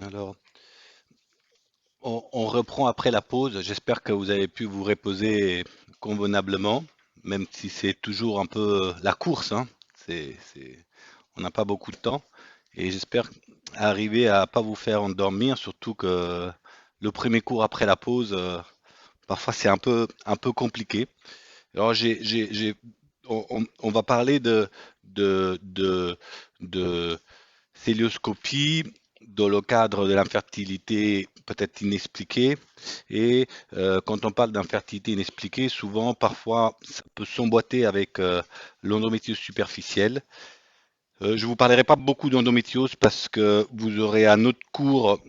Alors, on reprend après la pause. J'espère que vous avez pu vous reposer convenablement, même si c'est toujours un peu la course, hein. On n'a pas beaucoup de temps. Et j'espère arriver à pas vous faire endormir, surtout que le premier cours après la pause, parfois c'est un peu compliqué. Alors, on va parler de célioscopie dans le cadre de l'infertilité peut-être inexpliquée. Et quand on parle d'infertilité inexpliquée, souvent, parfois, ça peut s'emboîter avec l'endométriose superficielle. Je ne vous parlerai pas beaucoup d'endométriose parce que vous aurez un autre cours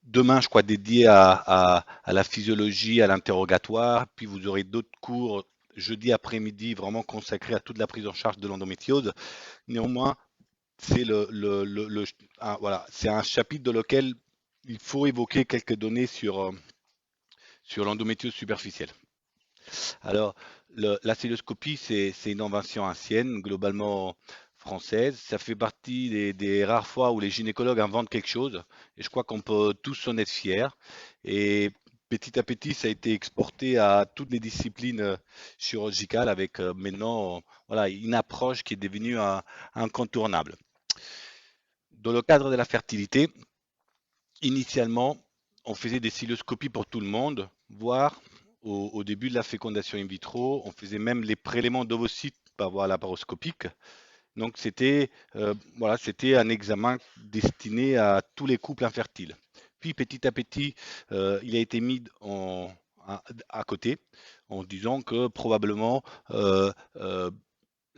demain, je crois, dédié à la physiologie, à l'interrogatoire. Puis vous aurez d'autres cours jeudi après-midi vraiment consacrés à toute la prise en charge de l'endométriose. Néanmoins, c'est voilà, c'est un chapitre dans lequel il faut évoquer quelques données sur l'endométriose superficielle. Alors, la celluloscopie, c'est une invention ancienne, globalement française. Ça fait partie des rares fois où les gynécologues inventent quelque chose. Et je crois qu'on peut tous en être fiers. Et petit à petit, ça a été exporté à toutes les disciplines chirurgicales avec maintenant voilà, une approche qui est devenue incontournable. Dans le cadre de la fertilité, initialement, on faisait des cystoscopies pour tout le monde, voire au début de la fécondation in vitro, on faisait même les prélèvements d'ovocytes par voie laparoscopique. Donc voilà, c'était un examen destiné à tous les couples infertiles. Puis petit à petit, il a été mis à côté en disant que probablement euh,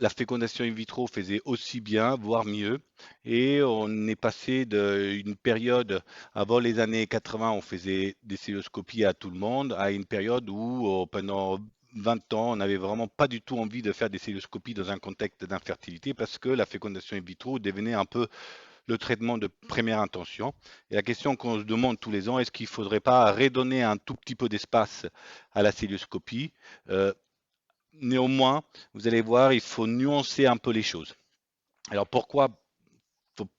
la fécondation in vitro faisait aussi bien, voire mieux. Et on est passé d'une période, avant les années 80, on faisait des cystoscopies à tout le monde, à une période où pendant 20 ans, on n'avait vraiment pas du tout envie de faire des cystoscopies dans un contexte d'infertilité parce que la fécondation in vitro devenait un peu le traitement de première intention. Et la question qu'on se demande tous les ans, est-ce qu'il ne faudrait pas redonner un tout petit peu d'espace à la cystoscopie? Néanmoins, vous allez voir, il faut nuancer un peu les choses. Alors pourquoi faut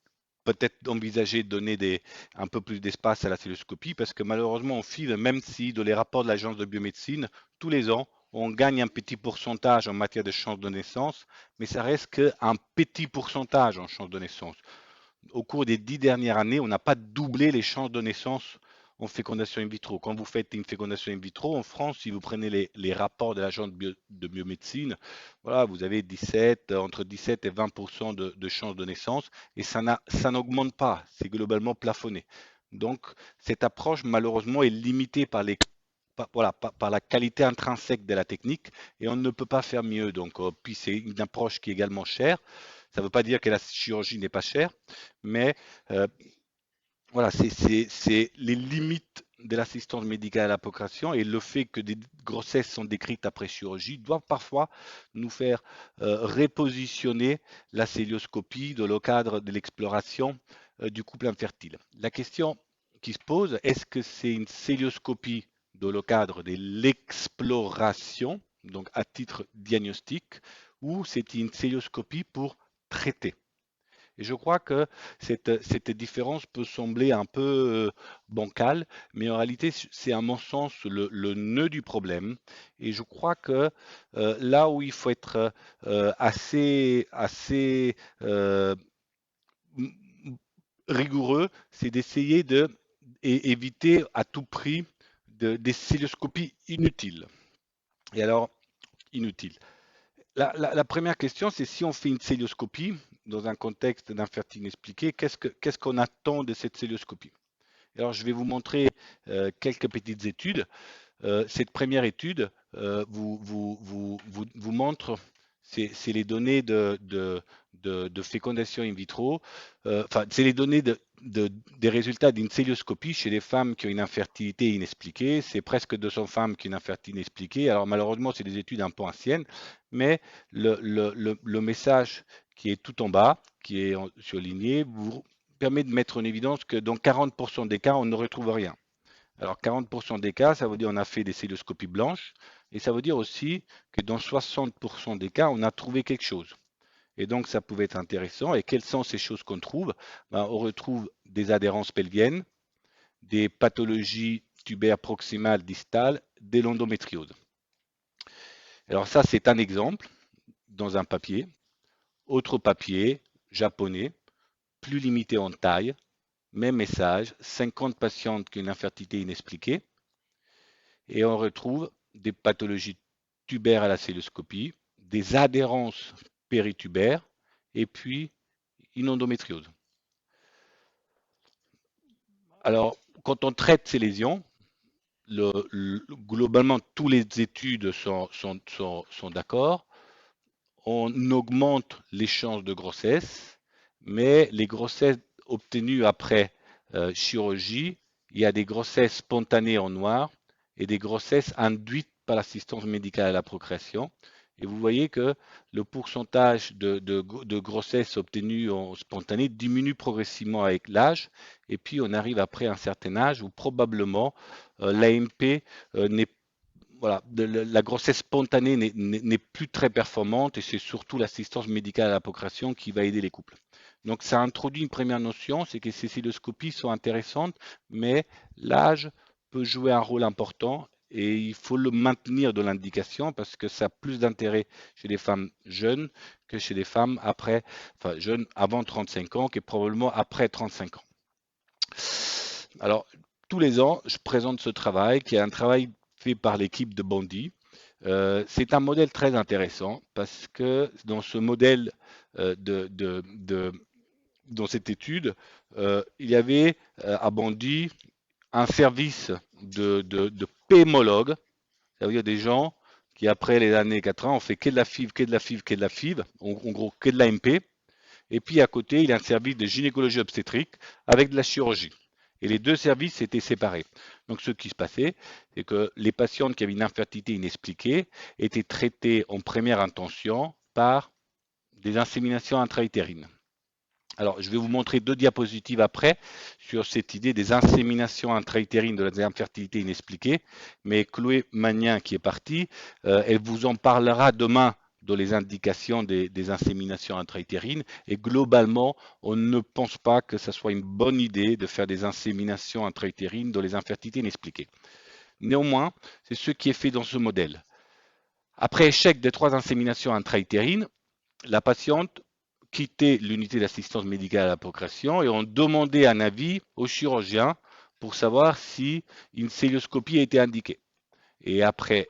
peut-être envisager de donner un peu plus d'espace à la cystoscopie? Parce que malheureusement, on file, même si dans les rapports de l'Agence de biomédecine, tous les ans, on gagne un petit pourcentage en matière de chances de naissance, mais ça reste qu'un petit pourcentage en chances de naissance. Au cours des 10 dernières années, on n'a pas doublé les chances de naissance en fécondation in vitro. Quand vous faites une fécondation in vitro en France, si vous prenez les rapports de l'agence de biomédecine, voilà, vous avez entre 17 et 20% de chances de naissance et ça n'augmente pas, c'est globalement plafonné. Donc, cette approche, malheureusement, est limitée par la qualité intrinsèque de la technique et on ne peut pas faire mieux. Donc, puis c'est une approche qui est également chère. Ça ne veut pas dire que la chirurgie n'est pas chère, mais euh, voilà, c'est les limites de l'assistance médicale à la procréation et le fait que des grossesses sont décrites après chirurgie doivent parfois nous faire repositionner la célioscopie dans le cadre de l'exploration du couple infertile. La question qui se pose, est-ce que c'est une célioscopie dans le cadre de l'exploration, donc à titre diagnostique, ou c'est une célioscopie pour traiter? Et je crois que cette différence peut sembler un peu bancale, mais en réalité, c'est à mon sens le nœud du problème. Et je crois que là où il faut être assez m- rigoureux, c'est d'essayer éviter à tout prix des cystoscopies inutiles. Et alors, inutiles. La première question, c'est si on fait une célioscopie dans un contexte d'infertilité inexpliquée, qu'est-ce qu'on attend de cette célioscopie? Alors, je vais vous montrer quelques petites études. Cette première étude vous montre, c'est les données de fécondation in vitro, enfin, c'est les données des résultats d'une célioscopie chez les femmes qui ont une infertilité inexpliquée. C'est presque 200 femmes qui ont une infertilité inexpliquée. Alors, malheureusement, c'est des études un peu anciennes, mais le message qui est tout en bas, qui est surligné, vous permet de mettre en évidence que dans 40% des cas, on ne retrouve rien. Alors 40% des cas, ça veut dire qu'on a fait des cystoscopies blanches et ça veut dire aussi que dans 60% des cas, on a trouvé quelque chose. Et donc, ça pouvait être intéressant. Et quelles sont ces choses qu'on trouve? Ben, on retrouve des adhérences pelviennes, des pathologies tubaires proximales distales, des l'endométriose. Alors ça, c'est un exemple dans un papier. Autre papier, japonais, plus limité en taille, même message, 50 patientes qui ont une infertilité inexpliquée. Et on retrouve des pathologies tubaires à la cœlioscopie, des adhérences péritubaires et puis une endométriose. Alors, quand on traite ces lésions, globalement, toutes les études sont d'accord. On augmente les chances de grossesse, mais les grossesses obtenues après chirurgie, il y a des grossesses spontanées en noir et des grossesses induites par l'assistance médicale à la procréation. Et vous voyez que le pourcentage de grossesses obtenues en spontanée diminue progressivement avec l'âge. Et puis on arrive après un certain âge où probablement l'AMP n'est voilà, la grossesse spontanée n'est plus très performante et c'est surtout l'assistance médicale à la procréation qui va aider les couples. Donc ça introduit une première notion, c'est que ces cystoscopies sont intéressantes, mais l'âge peut jouer un rôle important et il faut le maintenir de l'indication parce que ça a plus d'intérêt chez les femmes jeunes que chez les femmes après, enfin jeunes avant 35 ans, que probablement après 35 ans. Alors, tous les ans, je présente ce travail qui est un travail fait par l'équipe de Bondy. C'est un modèle très intéressant parce que dans ce modèle dans cette étude, il y avait à Bondy un service de pémologues, ça veut dire des gens qui, après les années 80, ont fait que de la FIV, que de la FIV, que de la FIV, en gros que de l'AMP. Et puis à côté, il y a un service de gynécologie obstétrique avec de la chirurgie. Et les deux services étaient séparés. Donc ce qui se passait, c'est que les patientes qui avaient une infertilité inexpliquée étaient traitées en première intention par des inséminations intra-utérines. Alors, je vais vous montrer deux diapositives après sur cette idée des inséminations intra-utérines de la infertilité inexpliquée. Mais Chloé Magnin, qui est partie, elle vous en parlera demain dans les indications des inséminations intra-utérines. Et globalement, on ne pense pas que ce soit une bonne idée de faire des inséminations intra-utérines dans les infertilités inexpliquées. Néanmoins, c'est ce qui est fait dans ce modèle. Après échec des 3 inséminations intra-utérines, la patiente quittait l'unité d'assistance médicale à la procréation et on demandait un avis au chirurgien pour savoir si une cœlioscopie était indiquée. Et après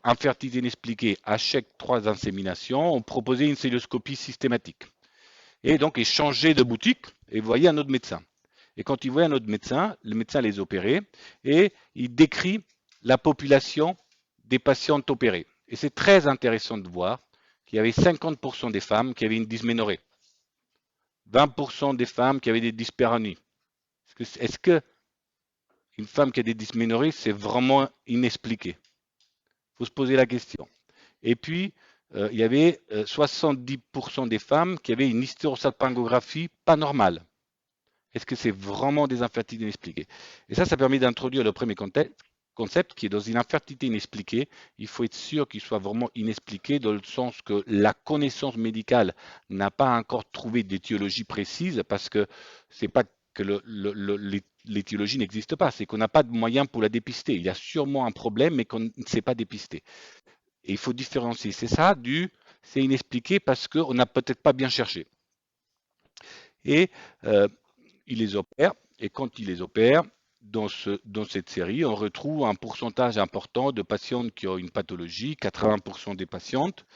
infertilité inexpliquée, échec 3 inséminations, on proposait une cœlioscopie systématique. Et donc, ils changeaient de boutique et voyaient un autre médecin. Et quand ils voyaient un autre médecin, le médecin les opérait et il décrit la population des patientes opérées. Et c'est très intéressant de voir qu'il y avait 50% des femmes qui avaient une dysménorrhée, 20% des femmes qui avaient des dyspareunies. Est-ce que une femme qui a des dysménorrhées, c'est vraiment inexpliqué? Il faut se poser la question. Et puis, il y avait 70% des femmes qui avaient une hysterosalpingographie pas normale. Est-ce que c'est vraiment des infertilités inexpliquées? Et ça permet d'introduire le premier concept qui est dans une infertilité inexpliquée, il faut être sûr qu'il soit vraiment inexpliqué dans le sens que la connaissance médicale n'a pas encore trouvé d'étiologie précise parce que c'est pas que l'étiologie n'existe pas, c'est qu'on n'a pas de moyen pour la dépister. Il y a sûrement un problème mais qu'on ne sait pas dépister. Et il faut différencier. C'est ça c'est inexpliqué parce qu'on n'a peut-être pas bien cherché. Et il les opère, et quand il les opère, dans cette série, on retrouve un pourcentage important de patientes qui ont une pathologie, 80% des patientes,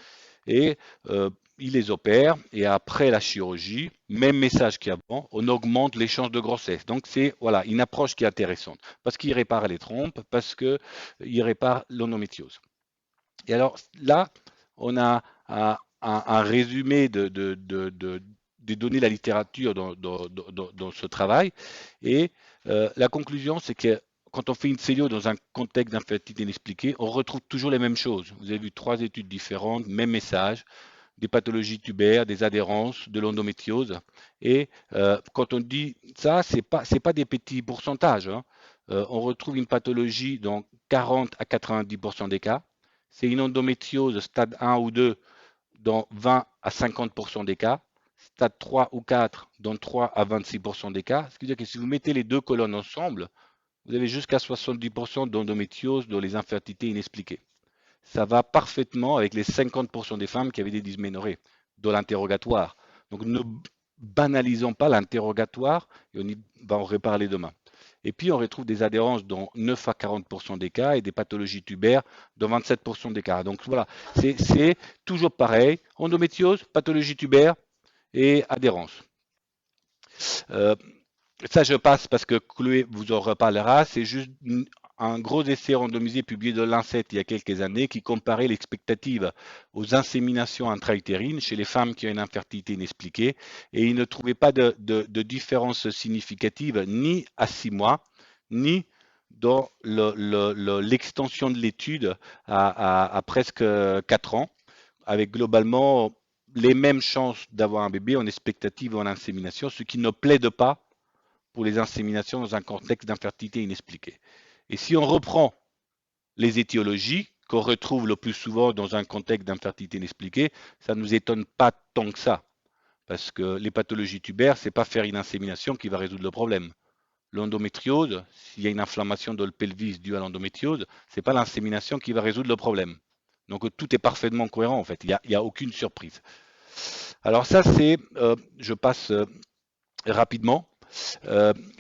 et il les opère, et après la chirurgie, même message qu'avant, on augmente les chances de grossesse. Donc c'est voilà, une approche qui est intéressante, parce qu'il répare les trompes, parce qu'il répare l'endométriose. Et alors là, on a un résumé des données de la littérature dans ce travail. Et la conclusion, c'est que quand on fait une cellule dans un contexte d'infertilité inexpliquée, on retrouve toujours les mêmes choses. Vous avez vu 3 études différentes, même message, des pathologies tubaires, des adhérences, de l'endométriose. Et quand on dit ça, c'est pas des petits pourcentages, hein. On retrouve une pathologie dans 40 à 90% des cas. C'est une endométriose stade 1 ou 2 dans 20 à 50% des cas, stade 3 ou 4 dans 3 à 26% des cas. Ce qui veut dire que si vous mettez les deux colonnes ensemble, vous avez jusqu'à 70% d'endométriose dans les infertilités inexpliquées. Ça va parfaitement avec les 50% des femmes qui avaient des dysménorrhées dans l'interrogatoire. Donc ne banalisons pas l'interrogatoire et on va en reparler demain. Et puis on retrouve des adhérences dans 9 à 40% des cas et des pathologies tubaires dans 27% des cas. Donc voilà, c'est toujours pareil, endométriose, pathologie tubaire et adhérence. Ça, je passe parce que Chloé vous en reparlera. C'est juste un gros essai randomisé publié dans Lancet il y a quelques années qui comparait l'expectative aux inséminations intra-utérines chez les femmes qui ont une infertilité inexpliquée et il ne trouvait pas de différence significative ni à 6 mois, ni dans l'extension de l'étude à presque 4 ans, avec globalement les mêmes chances d'avoir un bébé en expectative ou en insémination, ce qui ne plaide pas pour les inséminations dans un contexte d'infertilité inexpliquée. Et si on reprend les étiologies qu'on retrouve le plus souvent dans un contexte d'infertilité inexpliquée, ça ne nous étonne pas tant que ça. Parce que les pathologies tubaires, ce n'est pas faire une insémination qui va résoudre le problème. L'endométriose, s'il y a une inflammation de le pelvis due à l'endométriose, ce n'est pas l'insémination qui va résoudre le problème. Donc tout est parfaitement cohérent en fait, il n'y a aucune surprise. Alors ça c'est, je passe rapidement,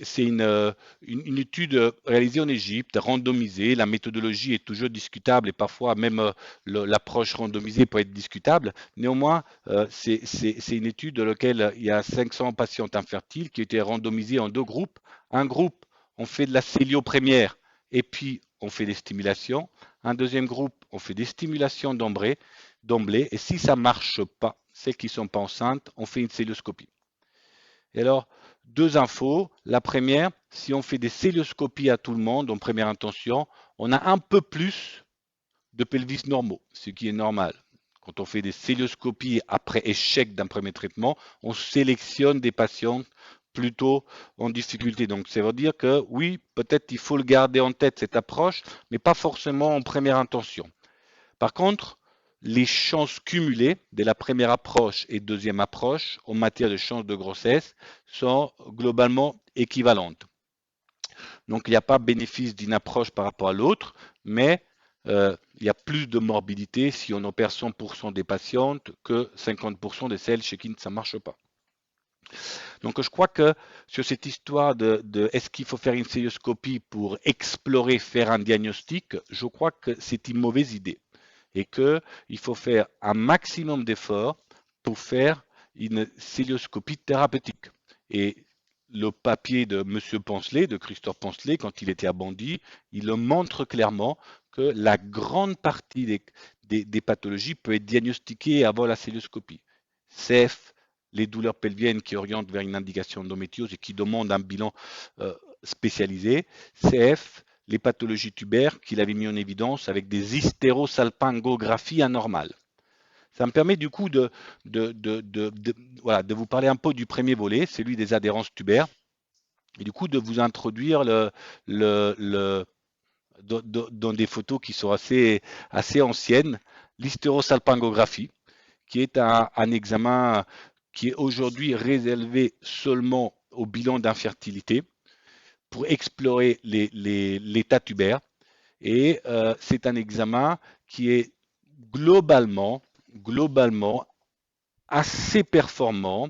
c'est une étude réalisée en Égypte, randomisée. La méthodologie est toujours discutable et parfois même l'approche randomisée peut être discutable. Néanmoins, c'est une étude dans laquelle il y a 500 patientes infertiles qui ont été randomisées en deux groupes. Un groupe, on fait de la cellio première et puis on fait des stimulations. Un deuxième groupe, on fait des stimulations d'emblée. Et si ça ne marche pas, celles qui ne sont pas enceintes, on fait une célioscopie. Et alors, deux infos. La première, si on fait des célioscopies à tout le monde en première intention, on a un peu plus de pelvis normaux, ce qui est normal. Quand on fait des célioscopies après échec d'un premier traitement, on sélectionne des patients plutôt en difficulté. Donc, ça veut dire que oui, peut-être il faut le garder en tête, cette approche, mais pas forcément en première intention. Par contre, les chances cumulées de la première approche et deuxième approche en matière de chances de grossesse sont globalement équivalentes. Donc, il n'y a pas bénéfice d'une approche par rapport à l'autre, mais il y a plus de morbidité si on opère 100% des patientes que 50% de celles chez qui ça ne marche pas. Donc, je crois que sur cette histoire de est-ce qu'il faut faire une célioscopie pour explorer, faire un diagnostic, je crois que c'est une mauvaise idée et qu'il faut faire un maximum d'efforts pour faire une célioscopie thérapeutique. Et le papier de M. Poncelet, de Christophe Poncelet, quand il était à Bondy, il le montre clairement que la grande partie des pathologies peut être diagnostiquée avant la célioscopie. CF, les douleurs pelviennes qui orientent vers une indication d'endométriose et qui demandent un bilan spécialisé. CF, les pathologies tubaires qu'il avait mis en évidence avec des hystérosalpingographies anormales. Ça me permet du coup de vous parler un peu du premier volet, celui des adhérences tubaires, et du coup de vous introduire dans des photos qui sont assez anciennes, l'hystérosalpingographie, qui est un examen qui est aujourd'hui réservé seulement au bilan d'infertilité pour explorer l'état tubaire. Et c'est un examen qui est globalement assez performant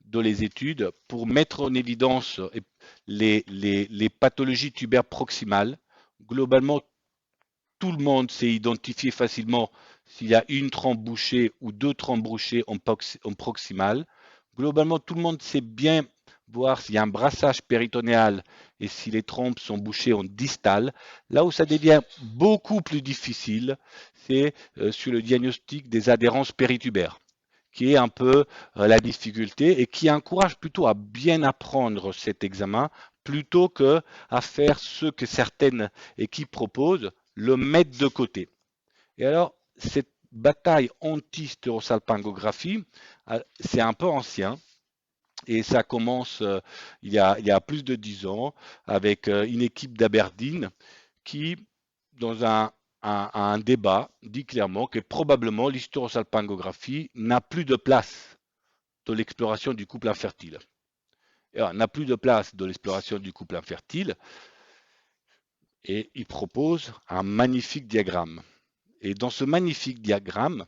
dans les études pour mettre en évidence les pathologies tubaires proximales. Globalement, tout le monde sait identifier facilement s'il y a une trompe bouchée ou deux trompes bouchées en proximal. Globalement, tout le monde sait bien voir s'il y a un brassage péritonéal et si les trompes sont bouchées en distal. Là où ça devient beaucoup plus difficile, c'est sur le diagnostic des adhérences péritubères, qui est un peu la difficulté et qui encourage plutôt à bien apprendre cet examen plutôt que à faire ce que certaines équipes proposent, le mettre de côté. Et alors, cette bataille anti-stérosalpingographie, c'est un peu ancien. Et ça commence il y a plus de 10 ans avec une équipe d'Aberdeen qui, dans un un débat dit clairement que probablement l'hysterosalpingographie n'a plus de place dans l'exploration du couple infertile. Et alors, n'a plus de place dans l'exploration du couple infertile et il propose un magnifique diagramme. Et dans ce magnifique diagramme,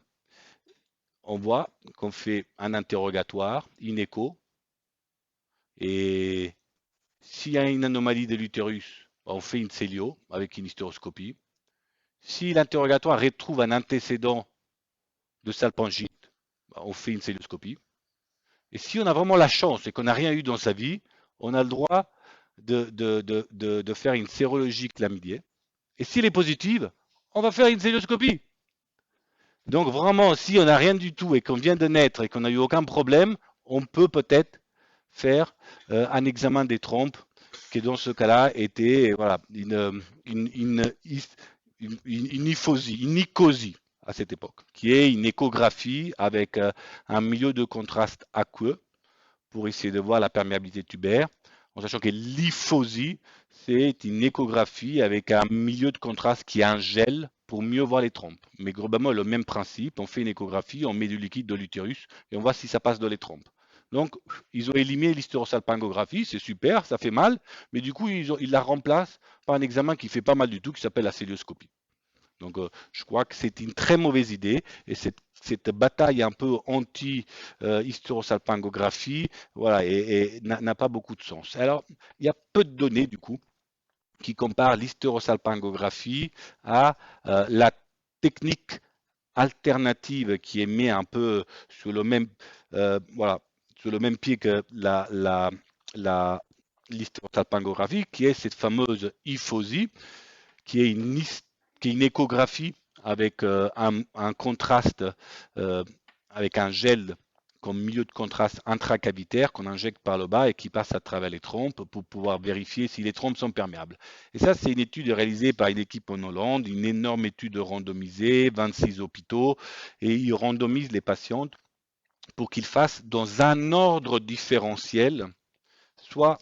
on voit qu'on fait un interrogatoire, une écho, et s'il y a une anomalie de l'utérus, on fait une cellio avec une hystéroscopie. Si l'interrogatoire retrouve un antécédent de salpingite, on fait une celluloscopie. Et si on a vraiment la chance et qu'on n'a rien eu dans sa vie, on a le droit de faire une sérologie chlamydienne. Et s'il est positive, on va faire une celluloscopie. Donc vraiment, si on n'a rien du tout et qu'on vient de naître et qu'on n'a eu aucun problème, on peut peut-être faire un examen des trompes qui dans ce cas-là était voilà, une hyphosie, une icosie à cette époque, qui est une échographie avec un milieu de contraste aqueux pour essayer de voir la perméabilité tubaire, en sachant que l'hyphosie, c'est une échographie avec un milieu de contraste qui est un gel pour mieux voir les trompes. Mais globalement, le même principe, on fait une échographie, on met du liquide dans l'utérus et on voit si ça passe dans les trompes. Donc, ils ont éliminé l'hystérosalpingographie, c'est super, ça fait mal, mais du coup, ils la remplacent par un examen qui fait pas mal du tout, qui s'appelle la célioscopie. Donc, je crois que c'est une très mauvaise idée et cette bataille un peu anti-hystérosalpingographie voilà, et n'a pas beaucoup de sens. Alors, il y a peu de données du coup qui comparent l'hystérosalpingographie à la technique alternative qui est mise un peu sur le même, voilà, sur le même pied que l'hystérosalpingographie, qui est cette fameuse hyphosie, qui est une échographie avec un contraste, avec un gel comme milieu de contraste intracavitaire qu'on injecte par le bas et qui passe à travers les trompes pour pouvoir vérifier si les trompes sont perméables. Et ça, c'est une étude réalisée par une équipe en Hollande, une énorme étude randomisée, 26 hôpitaux, et ils randomisent les patientes pour qu'ils fassent dans un ordre différentiel, soit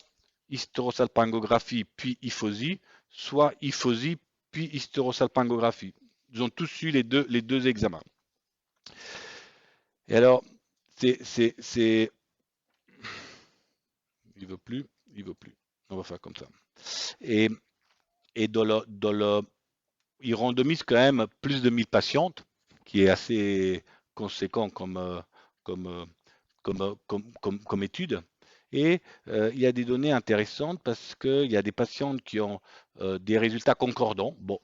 hystérosalpingographie puis hyphosie, soit hyphosie puis hystérosalpingographie. Ils ont tous eu les deux examens. Et alors, il veut plus, il veut plus. On va faire comme ça. Et, et ils randomisent quand même plus de 1000 patientes, qui est assez conséquent comme étude. Et il y a des données intéressantes parce qu'il y a des patientes qui ont des résultats concordants. Bon,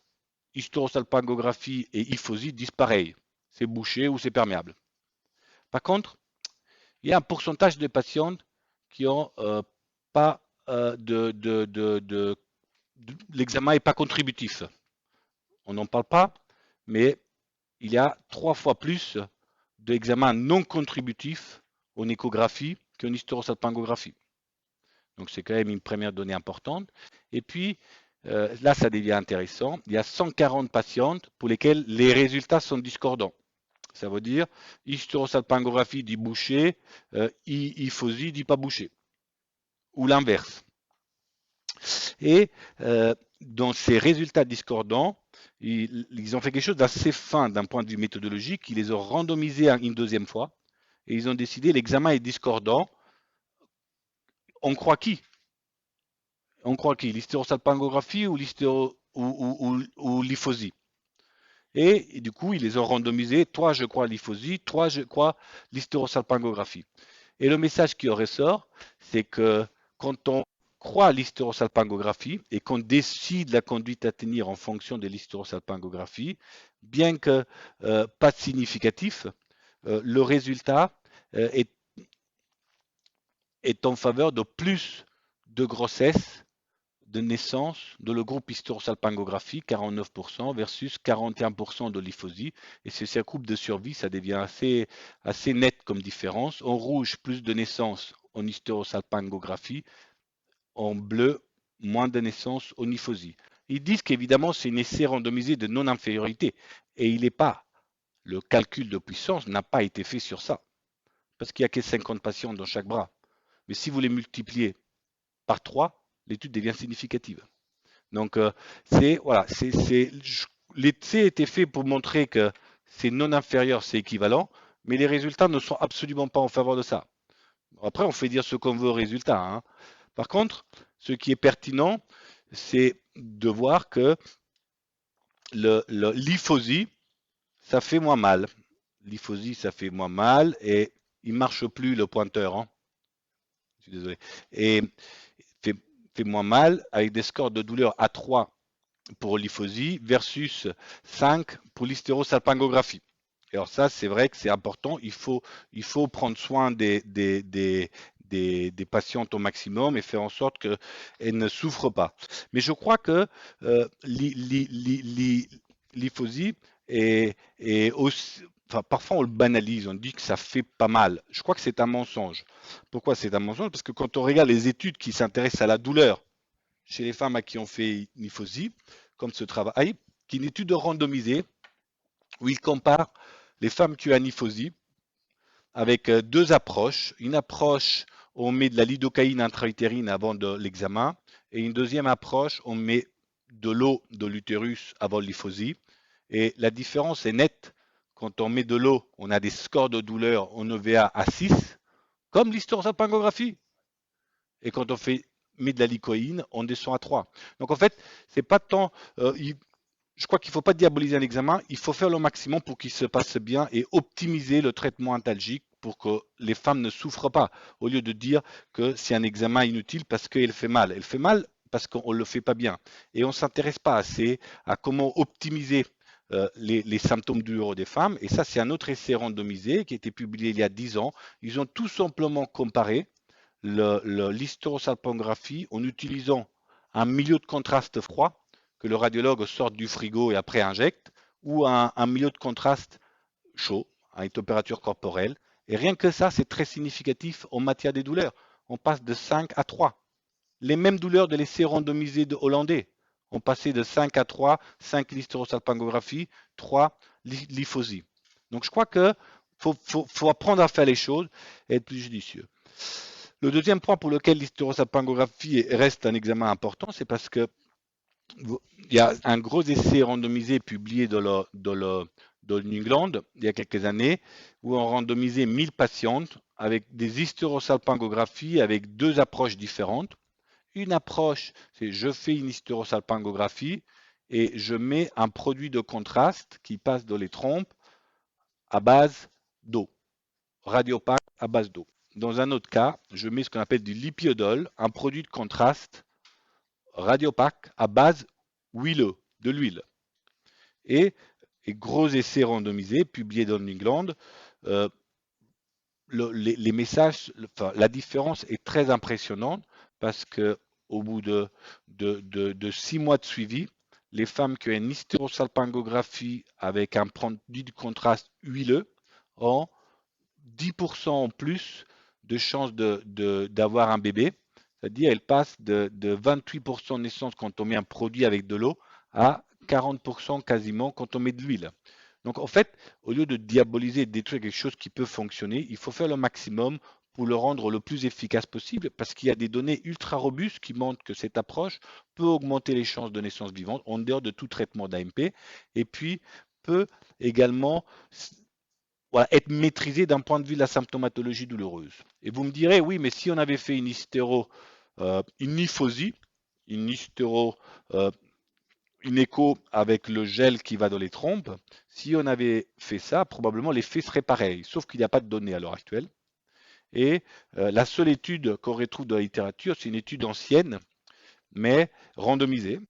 hystérosalpingographie et hyphosie disent pareil, c'est bouché ou c'est perméable. Par contre, il y a un pourcentage de patientes qui ont pas l'examen n'est pas contributif. On n'en parle pas, mais il y a 3 fois plus d'examens non contributifs en échographie qu'en hystérosalpingographie. Donc c'est quand même une première donnée importante. Et puis là, ça devient intéressant. Il y a 140 patientes pour lesquelles les résultats sont discordants. Ça veut dire hystérosalpingographie dit bouché, hyphosie dit pas bouché. Ou l'inverse. Et dans ces résultats discordants, ils ont fait quelque chose d'assez fin d'un point de vue méthodologique. Ils les ont randomisés une deuxième fois et ils ont décidé l'examen est discordant. On croit qui? On croit qui? L'hystérosalpingographie ou l'hyphosie? Et du coup, ils les ont randomisés. Toi, je crois l'hyphosie. Toi, je crois l'hystérosalpingographie. Et le message qui en ressort, c'est que quand on croit l'hystérosalpingographie et qu'on décide la conduite à tenir en fonction de l'hystérosalpingographie, bien que pas significatif, le résultat est en faveur de plus de grossesse de naissance de le groupe hystérosalpingographie, 49% versus 41% de l'hyphosie. Et si c'est un groupe de survie, ça devient assez net comme différence. En rouge, plus de naissances en hystérosalpingographie. En bleu, moins de naissances en hyphosie. Ils disent qu'évidemment, c'est un essai randomisé de non-infériorité. Et il n'est pas. Le calcul de puissance n'a pas été fait sur ça. Parce qu'il n'y a que 50 patients dans chaque bras. Mais si vous les multipliez par 3, l'étude devient significative. Donc, voilà, l'essai était fait pour montrer que c'est non inférieur, c'est équivalent, mais les résultats ne sont absolument pas en faveur de ça. Après, on fait dire ce qu'on veut aux résultats, hein. Par contre, ce qui est pertinent, c'est de voir que l'hyphosie, ça fait moins mal. L'hyphosie, ça fait moins mal et il marche plus le pointeur, hein. Je suis désolé. Et fait, fait moins mal avec des scores de douleur à 3 pour l'hyphosie versus 5 pour l'hystérosalpingographie. Et alors ça, c'est vrai que c'est important. Il faut prendre soin des patientes au maximum et faire en sorte qu'elles ne souffrent pas. Mais je crois que l'hyphosie est aussi, enfin, parfois on le banalise, on dit que ça fait pas mal. Je crois que c'est un mensonge. Pourquoi c'est un mensonge? Parce que quand on regarde les études qui s'intéressent à la douleur chez les femmes à qui on fait une hyphosie, comme ce travail, qui est une étude randomisée où il compare les femmes qui ont une hyphosie avec deux approches. Une approche, on met de la lidocaïne intra-utérine avant de l'examen, et une deuxième approche, on met de l'eau de l'utérus avant l'hyphosie. Et la différence est nette. Quand on met de l'eau, on a des scores de douleur en EVA à 6, comme l'hysterosalpingographie. Et quand on met de la licoïne, on descend à 3. Donc en fait, c'est pas tant. Je crois qu'il ne faut pas diaboliser un examen, il faut faire le maximum pour qu'il se passe bien et optimiser le traitement antalgique pour que les femmes ne souffrent pas, au lieu de dire que c'est un examen inutile parce qu'elle fait mal. Elle fait mal parce qu'on ne le fait pas bien. Et on ne s'intéresse pas assez à comment optimiser les symptômes douloureux des femmes. Et ça, c'est un autre essai randomisé qui a été publié il y a 10 ans. Ils ont tout simplement comparé l'hysterosalpingographie en utilisant un milieu de contraste froid que le radiologue sorte du frigo et après injecte, ou un milieu de contraste chaud, à une température corporelle. Et rien que ça, c'est très significatif en matière des douleurs. On passe de 5 à 3. Les mêmes douleurs de l'essai randomisé de Hollandais. On passait de 5 à 3, 5 l'hysterosalpingographie, 3 l'hyphosie. Donc je crois que faut apprendre à faire les choses et être plus judicieux. Le deuxième point pour lequel l'hystérosalpingographie reste un examen important, c'est parce que il y a un gros essai randomisé publié dans New England il y a quelques années où on randomisait 1000 patientes avec des hystérosalpingographies avec deux approches différentes. Une approche, c'est je fais une hystérosalpingographie et je mets un produit de contraste qui passe dans les trompes à base d'eau, radiopaque à base d'eau. Dans un autre cas, je mets ce qu'on appelle du lipiodol, un produit de contraste radiopaque à base huileux, de l'huile. Et gros essais randomisés publiés dans New England, les messages, enfin, la différence est très impressionnante parce que au bout de 6 mois de suivi, les femmes qui ont une hystérosalpingographie avec un produit de contraste huileux ont 10% en plus de chances d'avoir un bébé. C'est-à-dire, elles passent de 28% de naissance quand on met un produit avec de l'eau à 40% quasiment quand on met de l'huile. Donc en fait, au lieu de diaboliser et de détruire quelque chose qui peut fonctionner, il faut faire le maximum pour le rendre le plus efficace possible parce qu'il y a des données ultra robustes qui montrent que cette approche peut augmenter les chances de naissance vivante en dehors de tout traitement d'AMP et puis peut également voilà, être maîtrisé d'un point de vue de la symptomatologie douloureuse. Et vous me direz, oui, mais si on avait fait une hyphosie, une hystéro, euh, une écho avec le gel qui va dans les trompes, si on avait fait ça, probablement l'effet serait pareil, sauf qu'il n'y a pas de données à l'heure actuelle. Et la seule étude qu'on retrouve dans la littérature, c'est une étude ancienne, mais randomisée,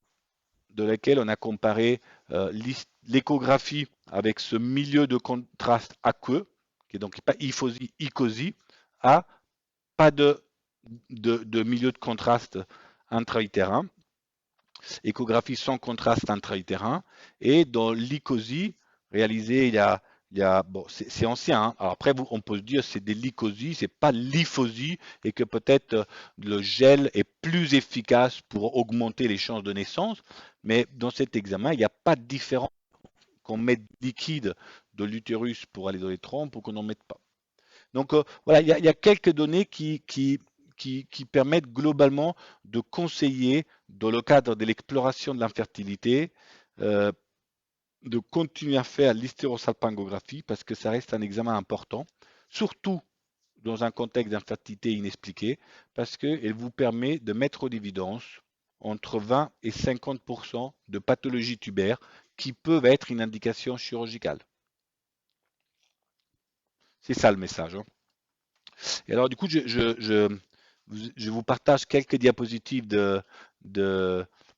de laquelle on a comparé l'échographie avec ce milieu de contraste aqueux, qui est donc pas hyphosie, icosie, à pas de milieu de contraste intra-utérin, échographie sans contraste intra-utérin, et dans l'icosie réalisée bon, c'est ancien, hein. Alors après, on peut se dire c'est des lycosies, c'est pas l'hyphosie, et que peut-être le gel est plus efficace pour augmenter les chances de naissance, mais dans cet examen, il n'y a pas de différence qu'on mette liquide de l'utérus pour aller dans les trompes ou qu'on n'en mette pas. Donc voilà, il y a quelques données qui permettent globalement de conseiller dans le cadre de l'exploration de l'infertilité de continuer à faire l'hystérosalpingographie parce que ça reste un examen important, surtout dans un contexte d'infertilité inexpliquée, parce qu'elle vous permet de mettre en évidence entre 20 et 50% de pathologies tubaires qui peuvent être une indication chirurgicale. C'est ça le message, hein. Et alors, du coup, je vous partage quelques diapositives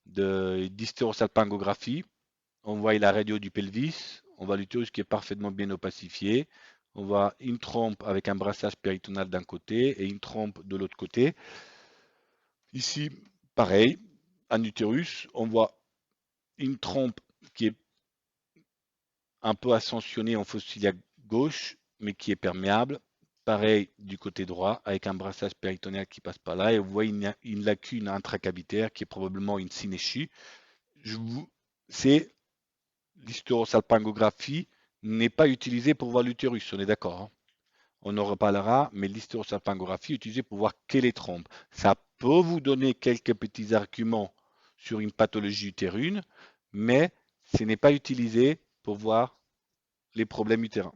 d'hystérosalpingographie. On voit la radio du pelvis, on voit l'utérus qui est parfaitement bien opacifié, on voit une trompe avec un brassage péritonal d'un côté et une trompe de l'autre côté. Ici, pareil, un utérus, on voit une trompe qui est un peu ascensionnée en fossilia gauche, mais qui est perméable. Pareil du côté droit, avec un brassage péritonéal qui passe par là, et vous voyez une lacune intracavitaire qui est probablement une synéchie. C'est l'hystérosalpingographie n'est pas utilisée pour voir l'utérus, on est d'accord, hein. On en reparlera, mais l'hystérosalpingographie est utilisée pour voir quelle est trompe. Ça peut vous donner quelques petits arguments sur une pathologie utérine, mais ce n'est pas utilisé pour voir les problèmes utérins.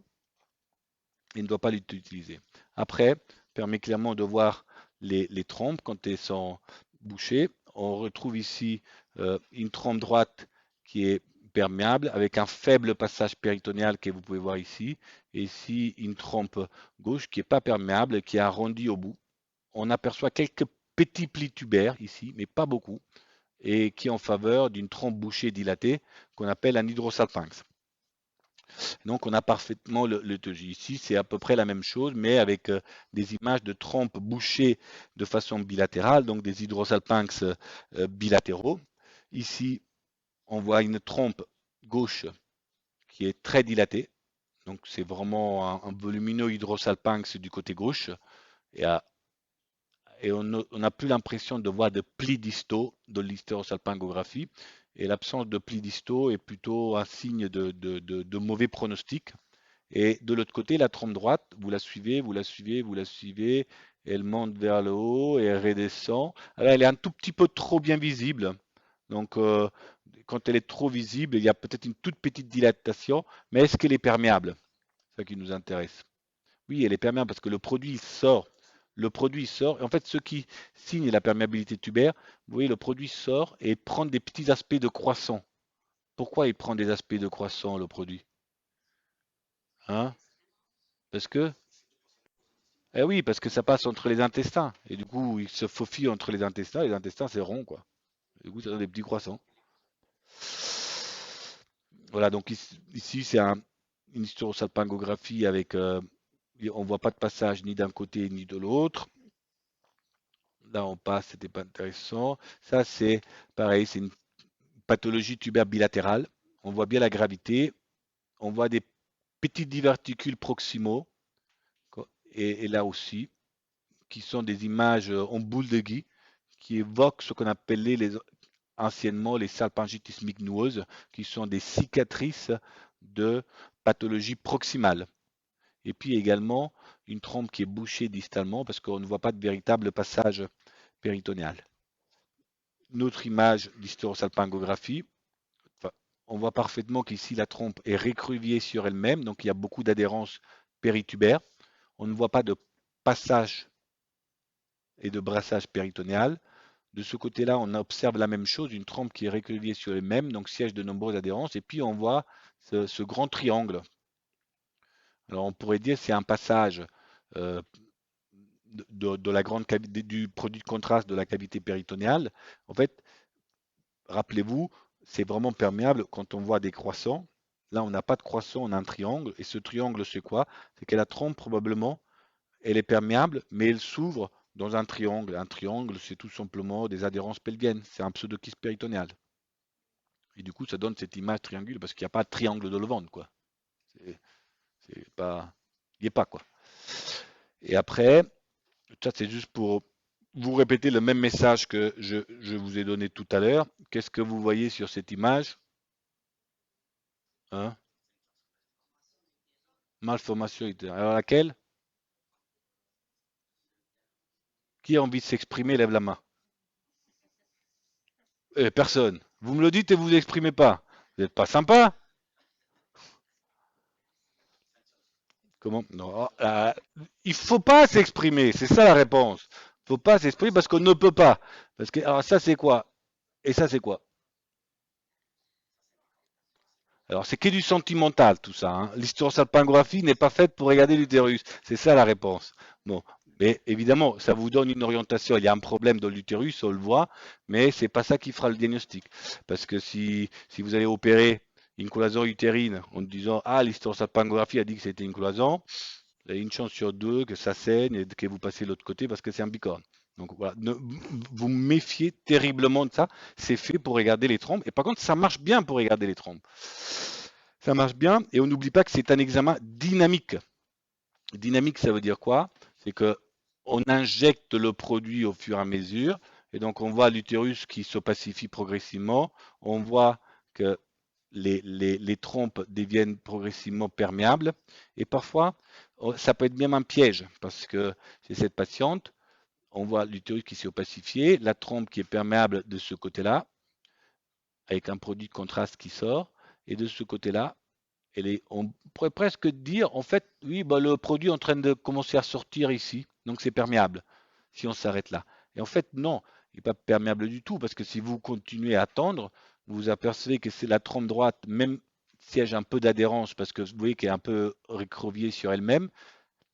Il ne doit pas l'utiliser. Après, permet clairement de voir les trompes quand elles sont bouchées. On retrouve ici une trompe droite qui est perméable avec un faible passage péritonéal que vous pouvez voir ici. Et ici, une trompe gauche qui n'est pas perméable, qui est arrondie au bout. On aperçoit quelques petits plis tubaires ici, mais pas beaucoup, et qui est en faveur d'une trompe bouchée dilatée qu'on appelle un hydrosalpinx. Donc, on a parfaitement le TJ. Ici, c'est à peu près la même chose, mais avec des images de trompes bouchées de façon bilatérale, donc des hydrosalpinx bilatéraux. Ici, on voit une trompe gauche qui est très dilatée. Donc, c'est vraiment un volumineux hydrosalpinx du côté gauche. Et, et on n'a plus l'impression de voir de plis distaux de l'hystérosalpingographie. Et l'absence de plis distaux est plutôt un signe de mauvais pronostic. Et de l'autre côté, la trompe droite, vous la suivez, vous la suivez, vous la suivez, elle monte vers le haut et elle redescend. Alors, elle est un tout petit peu trop bien visible. Donc, quand elle est trop visible, il y a peut-être une toute petite dilatation, mais est-ce qu'elle est perméable? C'est ça qui nous intéresse. Oui, elle est perméable parce que le produit il sort. Le produit sort. Et en fait, ce qui signe la perméabilité tubaire, vous voyez, le produit sort et prend des petits aspects de croissant. Pourquoi il prend des aspects de croissant, le produit? Hein? Parce que Eh oui, parce que ça passe entre les intestins. Et du coup, il se faufile entre les intestins. Les intestins, c'est rond, quoi. Du coup, ça donne des petits croissants. Voilà, donc ici, c'est une hystérosalpingographie avec. On voit pas de passage ni d'un côté ni de l'autre. Là, on passe, c'était pas intéressant. Ça, c'est pareil, c'est une pathologie tubaire bilatérale. On voit bien la gravité. On voit des petits diverticules proximaux. Et là aussi, qui sont des images en boule de Guy, qui évoquent ce qu'on appelait anciennement les salpingites mignueuses, qui sont des cicatrices de pathologie proximale. Et puis également une trompe qui est bouchée distalement parce qu'on ne voit pas de véritable passage péritonéal. Une autre image d'hystérosalpingographie, enfin, on voit parfaitement qu'ici la trompe est récruvillée sur elle-même, donc il y a beaucoup d'adhérence péritubaire. On ne voit pas de passage et de brassage péritonéal. De ce côté-là, on observe la même chose, une trompe qui est récrevillée sur elle-même, donc siège de nombreuses adhérences, et puis on voit ce grand triangle. Alors on pourrait dire que c'est un passage euh, de la grande cavité, du produit de contraste de la cavité péritonéale. En fait, rappelez-vous, c'est vraiment perméable quand on voit des croissants. Là, on n'a pas de croissant, on a un triangle, et ce triangle, c'est quoi? C'est que la trompe, probablement, elle est perméable, mais elle s'ouvre dans un triangle. Un triangle, c'est tout simplement des adhérences pelviennes. C'est un pseudokyste péritonéal. Et du coup, ça donne cette image triangulaire parce qu'il n'y a pas de triangle de Levante, quoi. C'est pas, il n'y est pas, quoi. Et après, ça c'est juste pour vous répéter le même message que je vous ai donné tout à l'heure. Qu'est-ce que vous voyez sur cette image? Hein? Malformation utérine. Alors laquelle? Qui a envie de s'exprimer, lève la main. Personne. Vous me le dites et vous vous exprimez pas. Vous n'êtes pas sympa? Comment? Non, il faut pas s'exprimer, c'est ça la réponse. Faut pas s'exprimer parce qu'on ne peut pas. Parce que alors ça c'est quoi? Et ça c'est quoi? Alors c'est que du sentimental tout ça, hein. L'hysterosalpingographie n'est pas faite pour regarder l'utérus. C'est ça la réponse. Bon, mais évidemment, ça vous donne une orientation. Il y a un problème dans l'utérus, on le voit, mais c'est pas ça qui fera le diagnostic. Parce que si vous allez opérer une cloison utérine en disant ah l'hysterosalpingographie a dit que c'était une cloison, il y a une chance sur deux que ça saigne et que vous passez de l'autre côté parce que c'est un bicorne. Donc voilà, vous méfiez terriblement de ça. C'est fait pour regarder les trompes. Et par contre, ça marche bien pour regarder les trompes. Ça marche bien. Et on n'oublie pas que c'est un examen dynamique. Dynamique, ça veut dire quoi? C'est que on injecte le produit au fur et à mesure. Et donc, on voit l'utérus qui se pacifie progressivement. On voit que les trompes deviennent progressivement perméables. Et parfois, ça peut être même un piège, parce que c'est cette patiente, on voit l'utérus qui s'est opacifié, la trompe qui est perméable de ce côté-là, avec un produit de contraste qui sort, et de ce côté-là, on pourrait presque dire, en fait, oui, bah, le produit est en train de commencer à sortir ici, donc c'est perméable, si on s'arrête là. Et en fait, non, il n'est pas perméable du tout, parce que si vous continuez à attendre, vous vous apercevez que c'est la trompe droite, même si elle a un peu d'adhérence, parce que vous voyez qu'elle est un peu recroquevillée sur elle-même,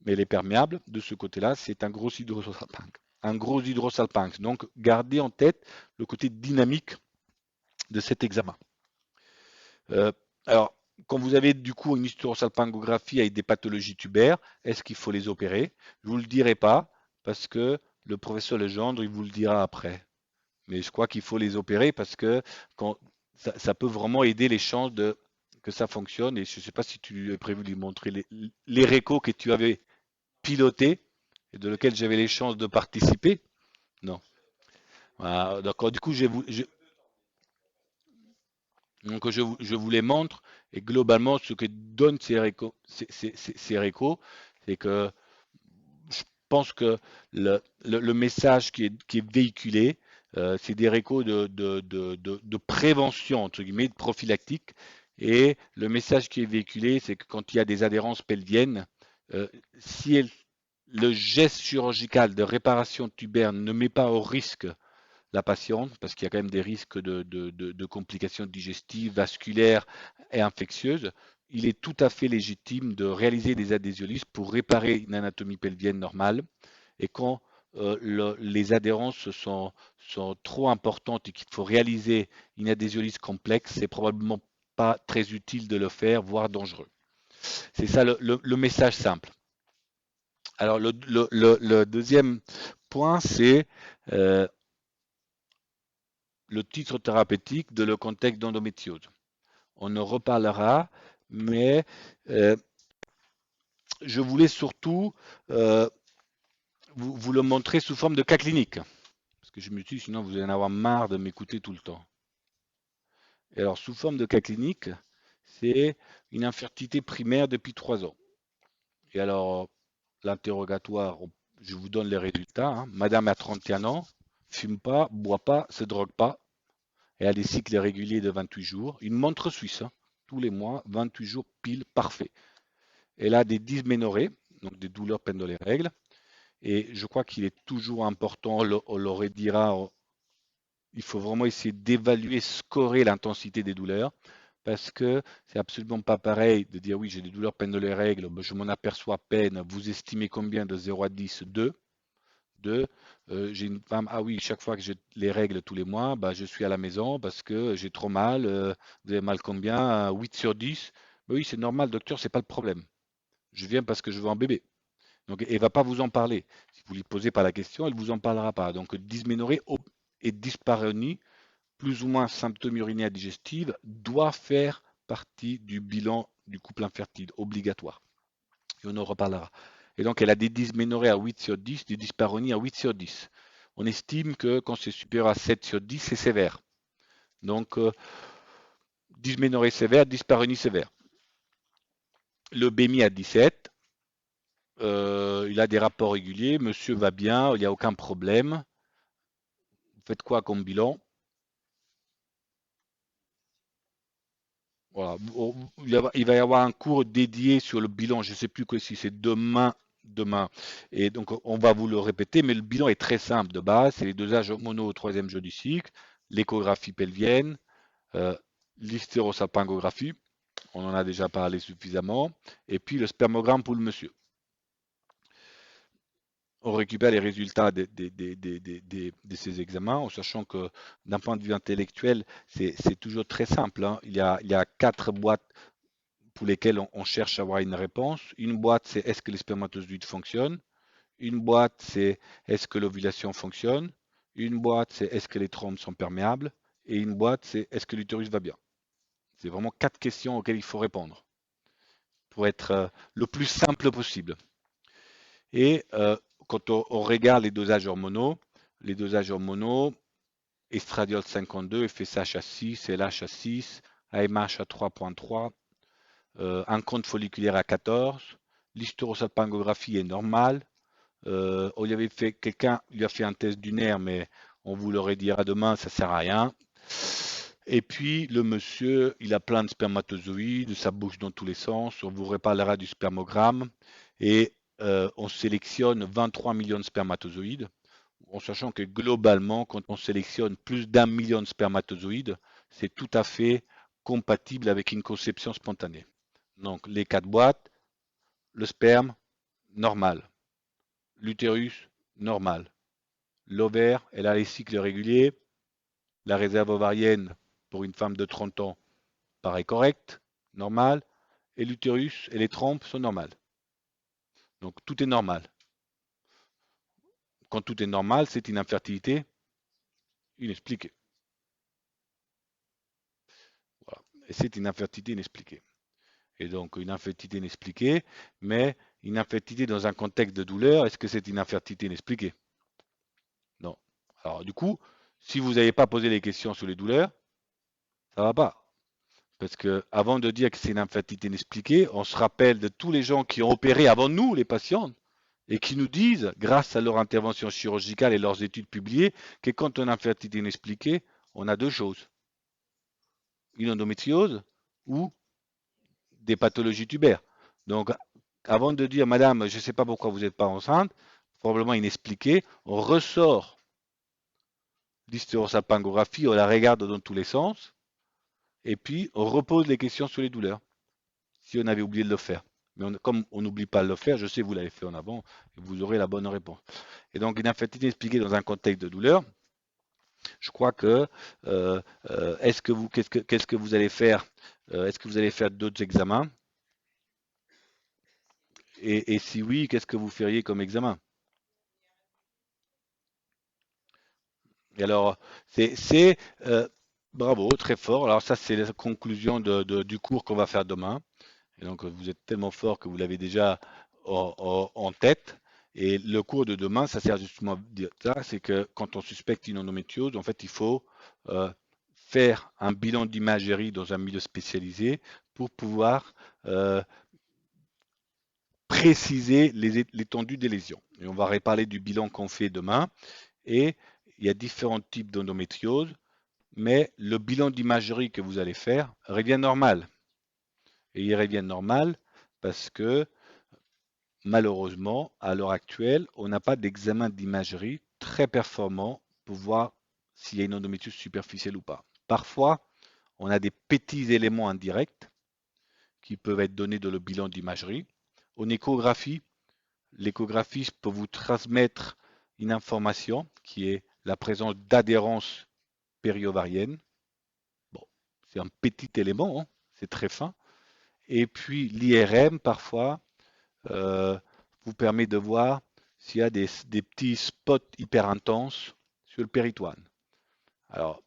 mais elle est perméable. De ce côté-là, c'est un gros hydrosalpinx. Un gros hydrosalpinx. Donc, gardez en tête le côté dynamique de cet examen. Euh, alors, quand vous avez du coup une hysterosalpingographie avec des pathologies tubaires, est-ce qu'il faut les opérer? Je ne vous le dirai pas parce que le professeur Legendre, il vous le dira après. Mais je crois qu'il faut les opérer parce que quand, ça peut vraiment aider les chances que ça fonctionne. Et je ne sais pas si tu as prévu de lui montrer les récos que tu avais pilotés et de lesquels j'avais les chances de participer. Non. Voilà, d'accord. Du coup, donc je vous les montre et globalement ce que donnent ces récos, c'est que je pense que le message qui est véhiculé, c'est des récos de prévention, entre guillemets, de prophylactique. Et le message qui est véhiculé, c'est que quand il y a des adhérences pelviennes, si le geste chirurgical de réparation tubaire ne met pas au risque la patiente, parce qu'il y a quand même des risques de complications digestives, vasculaires et infectieuses, il est tout à fait légitime de réaliser des adhésiolysses pour réparer une anatomie pelvienne normale. Et quand les adhérences sont trop importantes et qu'il faut réaliser une adhésiolyse complexe, c'est probablement pas très utile de le faire, voire dangereux. C'est ça le message simple. Alors le deuxième point, c'est le titre thérapeutique de le contexte d'endométriose. On en reparlera, mais je voulais surtout vous le montrer sous forme de cas clinique. Parce que je me suis dit, sinon vous allez en avoir marre de m'écouter tout le temps. Et alors, sous forme de cas clinique, c'est une infertilité primaire depuis 3 ans. Et alors, l'interrogatoire, je vous donne les résultats, hein. Madame a 31 ans, fume pas, boit pas, se drogue pas, et a des cycles réguliers de 28 jours. Une montre suisse, hein, tous les mois, 28 jours pile, parfait. Elle a des dysménorrhées, donc des douleurs pendant les règles. Et je crois qu'il est toujours important, on le redira, il faut vraiment essayer d'évaluer, scorer l'intensité des douleurs, parce que c'est absolument pas pareil de dire oui, j'ai des douleurs pendant les règles, je m'en aperçois à peine. Vous estimez combien de 0 à 10? 2. 2. J'ai une femme, ah oui, chaque fois que j'ai les règles tous les mois, bah, je suis à la maison parce que j'ai trop mal. Vous avez mal combien? 8 sur 10. Bah oui, c'est normal, docteur, c'est pas le problème. Je viens parce que je veux un bébé. Donc, elle ne va pas vous en parler. Si vous ne lui posez pas la question, elle ne vous en parlera pas. Donc, dysménorrhée et dyspareunie, plus ou moins symptômes urinaires digestifs, doit faire partie du bilan du couple infertile, obligatoire. Et on en reparlera. Et donc, elle a des dysménorrhées à 8 sur 10, des dyspareunies à 8 sur 10. On estime que quand c'est supérieur à 7 sur 10, c'est sévère. Donc, dysménorrhée sévère, dyspareunie sévère. Le BMI à 17, il a des rapports réguliers, monsieur va bien, il n'y a aucun problème. Vous faites quoi comme bilan? Voilà. Il va y avoir un cours dédié sur le bilan. Je ne sais plus si c'est demain. Et donc, on va vous le répéter, mais le bilan est très simple de base. C'est les dosages hormonaux au troisième jour du cycle, l'échographie pelvienne, euh, l'hystérosalpingographie, on en a déjà parlé suffisamment, et puis le spermogramme pour le monsieur. On récupère les résultats de ces examens, en sachant que d'un point de vue intellectuel, c'est toujours très simple, hein. Il y a 4 boîtes pour lesquelles on cherche à avoir une réponse. Une boîte, c'est est-ce que les spermatozoïdes fonctionnent? Une boîte, c'est est-ce que l'ovulation fonctionne? Une boîte, c'est est-ce que les trompes sont perméables? Et une boîte, c'est est-ce que l'utérus va bien? C'est vraiment 4 questions auxquelles il faut répondre pour être le plus simple possible. Et quand on regarde les dosages hormonaux, estradiol 52, FSH à 6, LH à 6, AMH à 3,3, un compte folliculaire à 14, l'hystérosalpingographie est normale. On lui avait fait, quelqu'un lui a fait un test du nerf, mais on vous le redira demain, ça sert à rien. Et puis le monsieur, il a plein de spermatozoïdes, ça bouge dans tous les sens. On vous reparlera du spermogramme et on sélectionne 23 millions de spermatozoïdes, en sachant que globalement, quand on sélectionne plus d'1 million de spermatozoïdes, c'est tout à fait compatible avec une conception spontanée. Donc les 4 boîtes, le sperme, normal. L'utérus, normal. L'ovaire, elle a les cycles réguliers. La réserve ovarienne, pour une femme de 30 ans, paraît correcte, normal. Et l'utérus et les trompes sont normales. Donc tout est normal. Quand tout est normal, c'est une infertilité inexpliquée. Voilà. Et c'est une infertilité inexpliquée. Et donc une infertilité inexpliquée, mais une infertilité dans un contexte de douleur, est-ce que c'est une infertilité inexpliquée? Non. Alors du coup, si vous n'avez pas posé les questions sur les douleurs, ça ne va pas. Parce que avant de dire que c'est une infertilité inexpliquée, on se rappelle de tous les gens qui ont opéré avant nous, les patients, et qui nous disent, grâce à leur intervention chirurgicale et leurs études publiées, que quand on a une infertilité inexpliquée, on a 2 choses. Une endométriose ou des pathologies tubaires. Donc, avant de dire, madame, je ne sais pas pourquoi vous n'êtes pas enceinte, probablement inexpliqué, on ressort l'hystérosalpingographie, on la regarde dans tous les sens, et puis on repose les questions sur les douleurs, si on avait oublié de le faire. Mais comme on n'oublie pas de le faire, je sais que vous l'avez fait en avant, et vous aurez la bonne réponse. Et donc, une infertilité expliquée dans un contexte de douleur, je crois que, qu'est-ce que vous allez faire? Est-ce que vous allez faire d'autres examens? Et si oui, qu'est-ce que vous feriez comme examen? Et alors, c'est bravo, très fort. Alors ça, c'est la conclusion du cours qu'on va faire demain. Et donc, vous êtes tellement fort que vous l'avez déjà en tête. Et le cours de demain, ça sert justement à dire ça, c'est que quand on suspecte une endométriose, en fait, il faut euh, faire un bilan d'imagerie dans un milieu spécialisé pour pouvoir préciser l'étendue des lésions. Et on va reparler du bilan qu'on fait demain. Et il y a différents types d'endométriose, mais le bilan d'imagerie que vous allez faire revient normal. Et il revient normal parce que malheureusement, à l'heure actuelle, on n'a pas d'examen d'imagerie très performant pour voir s'il y a une endométriose superficielle ou pas. Parfois, on a des petits éléments indirects qui peuvent être donnés dans le bilan d'imagerie. En échographie, l'échographie peut vous transmettre une information qui est la présence d'adhérence périovarienne. Bon, c'est un petit élément, hein, c'est très fin. Et puis l'IRM, parfois, euh, vous permet de voir s'il y a des petits spots hyper intenses sur le péritoine. Alors,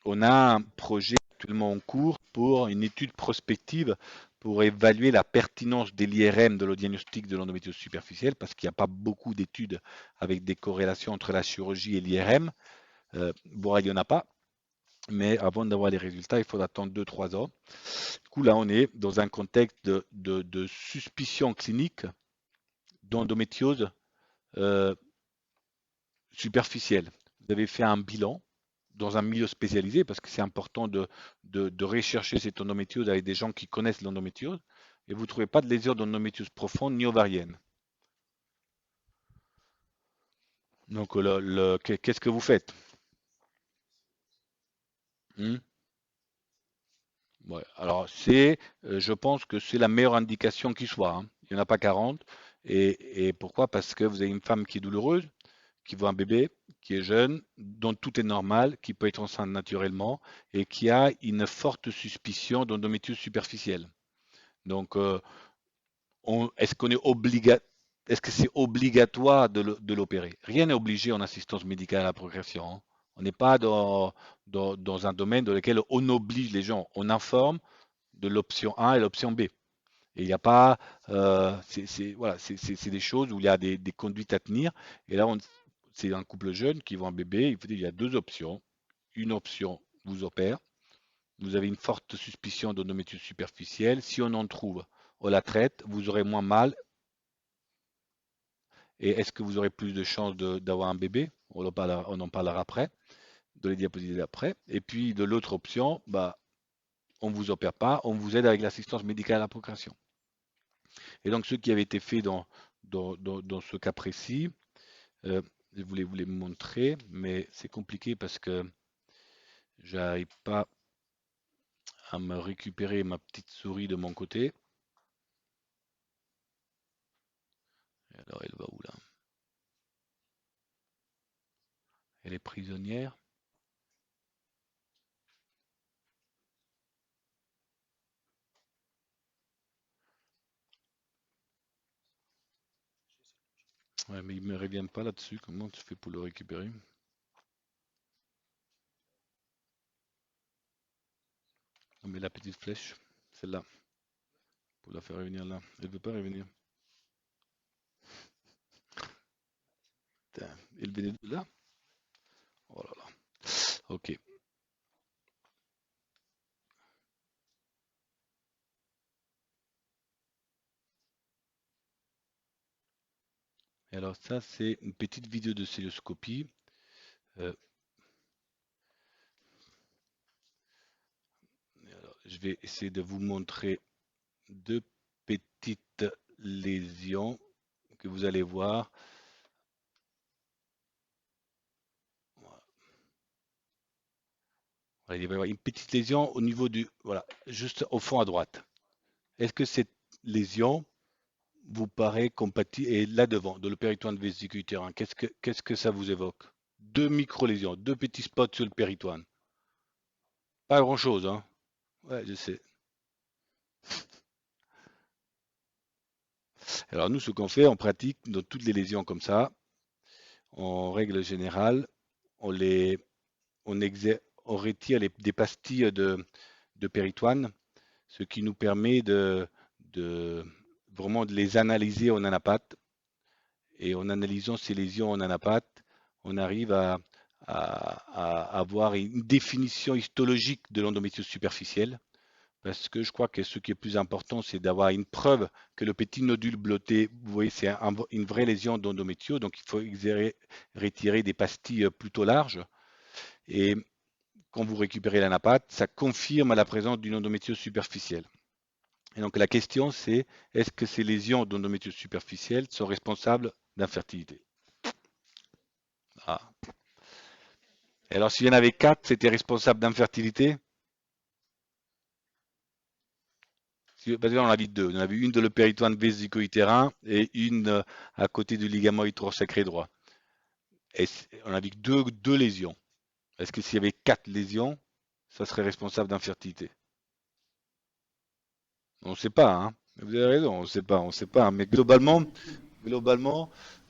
on a un projet actuellement en cours pour une étude prospective pour évaluer la pertinence de l'IRM de le diagnostic de l'endométriose superficielle, parce qu'il n'y a pas beaucoup d'études avec des corrélations entre la chirurgie et l'IRM, voire il n'y en a pas. Mais avant d'avoir les résultats, il faut attendre 2-3 ans. Du coup, là, on est dans un contexte de suspicion clinique d'endométriose euh, superficielle. Vous avez fait un bilan dans un milieu spécialisé, parce que c'est important de rechercher cette endométriose avec des gens qui connaissent l'endométriose, et vous ne trouvez pas de lésions d'endométriose profonde ni ovarienne. Donc, qu'est-ce que vous faites? Hmm. Ouais. Alors, je pense que c'est la meilleure indication qui soit, hein. Il n'y en a pas 40. Et pourquoi? Parce que vous avez une femme qui est douloureuse, qui voit un bébé, qui est jeune, dont tout est normal, qui peut être enceinte naturellement et qui a une forte suspicion d'endométriose superficielle. Donc, est-ce qu'on est est-ce que c'est obligatoire de l'opérer? Rien n'est obligé en assistance médicale à la procréation, hein. On n'est pas dans un domaine dans lequel on oblige les gens. On informe de l'option A et l'option B. Et il n'y a pas, voilà, c'est des choses où il y a des conduites à tenir. Et là, c'est un couple jeune qui voit un bébé. Il y a deux options. Une option vous opère. Vous avez une forte suspicion d'endométriose superficielle. Si on en trouve, on la traite. Vous aurez moins mal. Et est-ce que vous aurez plus de chances d'avoir un bébé? On en parlera après, de les diapositives après. Et puis de l'autre option, bah, on ne vous opère pas, on vous aide avec l'assistance médicale à la procréation. Et donc, ce qui avait été fait dans ce cas précis, je voulais vous les montrer, mais c'est compliqué parce que j'arrive pas à me récupérer ma petite souris de mon côté. Alors, elle va où là? Elle est prisonnière. Ouais, mais il me revient pas là-dessus. Comment tu fais pour le récupérer? Non, mais la petite flèche, celle-là, pour la faire revenir là. Elle veut pas revenir. Putain, elle venait de là? Oh là là. Ok. Et alors ça, c'est une petite vidéo de célioscopie. Euh, alors, je vais essayer de vous montrer deux petites lésions que vous allez voir. Voilà, il va y avoir une petite lésion au niveau voilà, juste au fond à droite. Est-ce que cette lésion vous paraît compatible, et là devant, de le péritoine vésicule-utérin, qu'est-ce que ça vous évoque? Deux micro-lésions, deux petits spots sur le péritoine. Pas grand-chose, hein? Ouais, je sais. Alors nous, ce qu'on fait en pratique, dans toutes les lésions comme ça, en règle générale, on les, on retire des pastilles de péritoine, ce qui nous permet de vraiment de les analyser en anapathe. Et en analysant ces lésions en anapathe, on arrive à avoir une définition histologique de l'endométriose superficielle. Parce que je crois que ce qui est plus important, c'est d'avoir une preuve que le petit nodule blotté, vous voyez, c'est une vraie lésion d'endométriose. Donc, il faut retirer des pastilles plutôt larges. Et quand vous récupérez l'anapathe, ça confirme la présence d'une endométriose superficielle. Et donc, la question, c'est est-ce que ces lésions d'endométriose superficielle sont responsables d'infertilité? Ah. Et alors, s'il y en avait 4, c'était responsable d'infertilité? Parce que là, on en a vu deux. On en a vu une de le péritoine vésico-utérin et une à côté du ligament sacré droit. Et on a vu que deux lésions. Est-ce que s'il y avait 4 lésions, ça serait responsable d'infertilité? On ne sait pas, hein. Vous avez raison, on ne sait pas, hein. Mais globalement,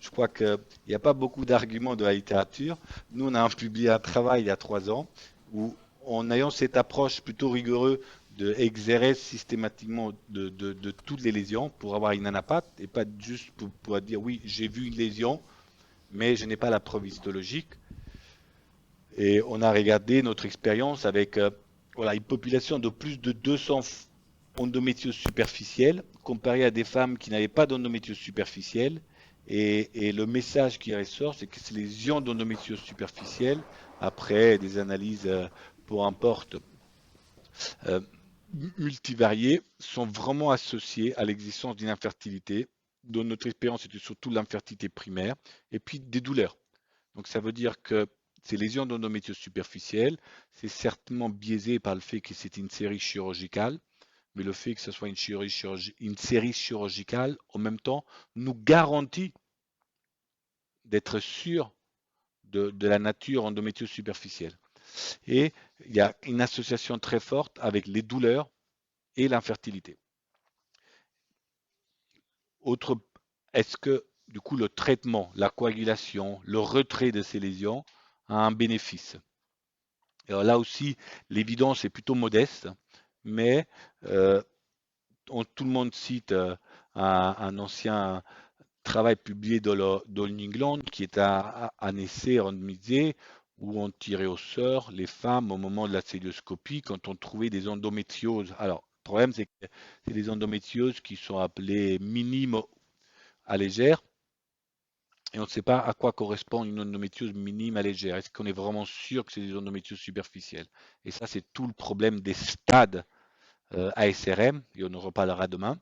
je crois qu'il n'y a pas beaucoup d'arguments de la littérature. Nous, on a publié un travail il y a 3 ans où, en ayant cette approche plutôt rigoureuse de exérer systématiquement de toutes les lésions pour avoir une anapathe et pas juste pour dire oui, j'ai vu une lésion, mais je n'ai pas la preuve histologique. Et on a regardé notre expérience avec voilà, une population de plus de 200 endométriose superficielle comparée à des femmes qui n'avaient pas d'endométriose superficielle Et le message qui ressort, c'est que ces lésions d'endométriose superficielle, après des analyses, peu importe, euh, multivariées, sont vraiment associées à l'existence d'une infertilité. Dans notre expérience, c'était surtout l'infertilité primaire, et puis des douleurs. Donc ça veut dire que ces lésions d'endométriose superficielle, c'est certainement biaisé par le fait que c'est une série chirurgicale, mais le fait que ce soit une série chirurgicale, en même temps, nous garantit d'être sûr de la nature endométriose superficielle. Et il y a une association très forte avec les douleurs et l'infertilité. Autre, est-ce que du coup le traitement, la coagulation, le retrait de ces lésions a un bénéfice? Alors là aussi, l'évidence est plutôt modeste, mais euh, tout le monde cite un ancien travail publié dans le New England qui est un essai randomisé où on tirait au sort les femmes au moment de la célioscopie quand on trouvait des endométrioses. Alors, le problème, c'est que c'est des endométrioses qui sont appelées minimes à légère et on ne sait pas à quoi correspond une endométriose minime à légère. Est-ce qu'on est vraiment sûr que c'est des endométrioses superficielles? Et ça, c'est tout le problème des stades ASRM, et on en reparlera demain.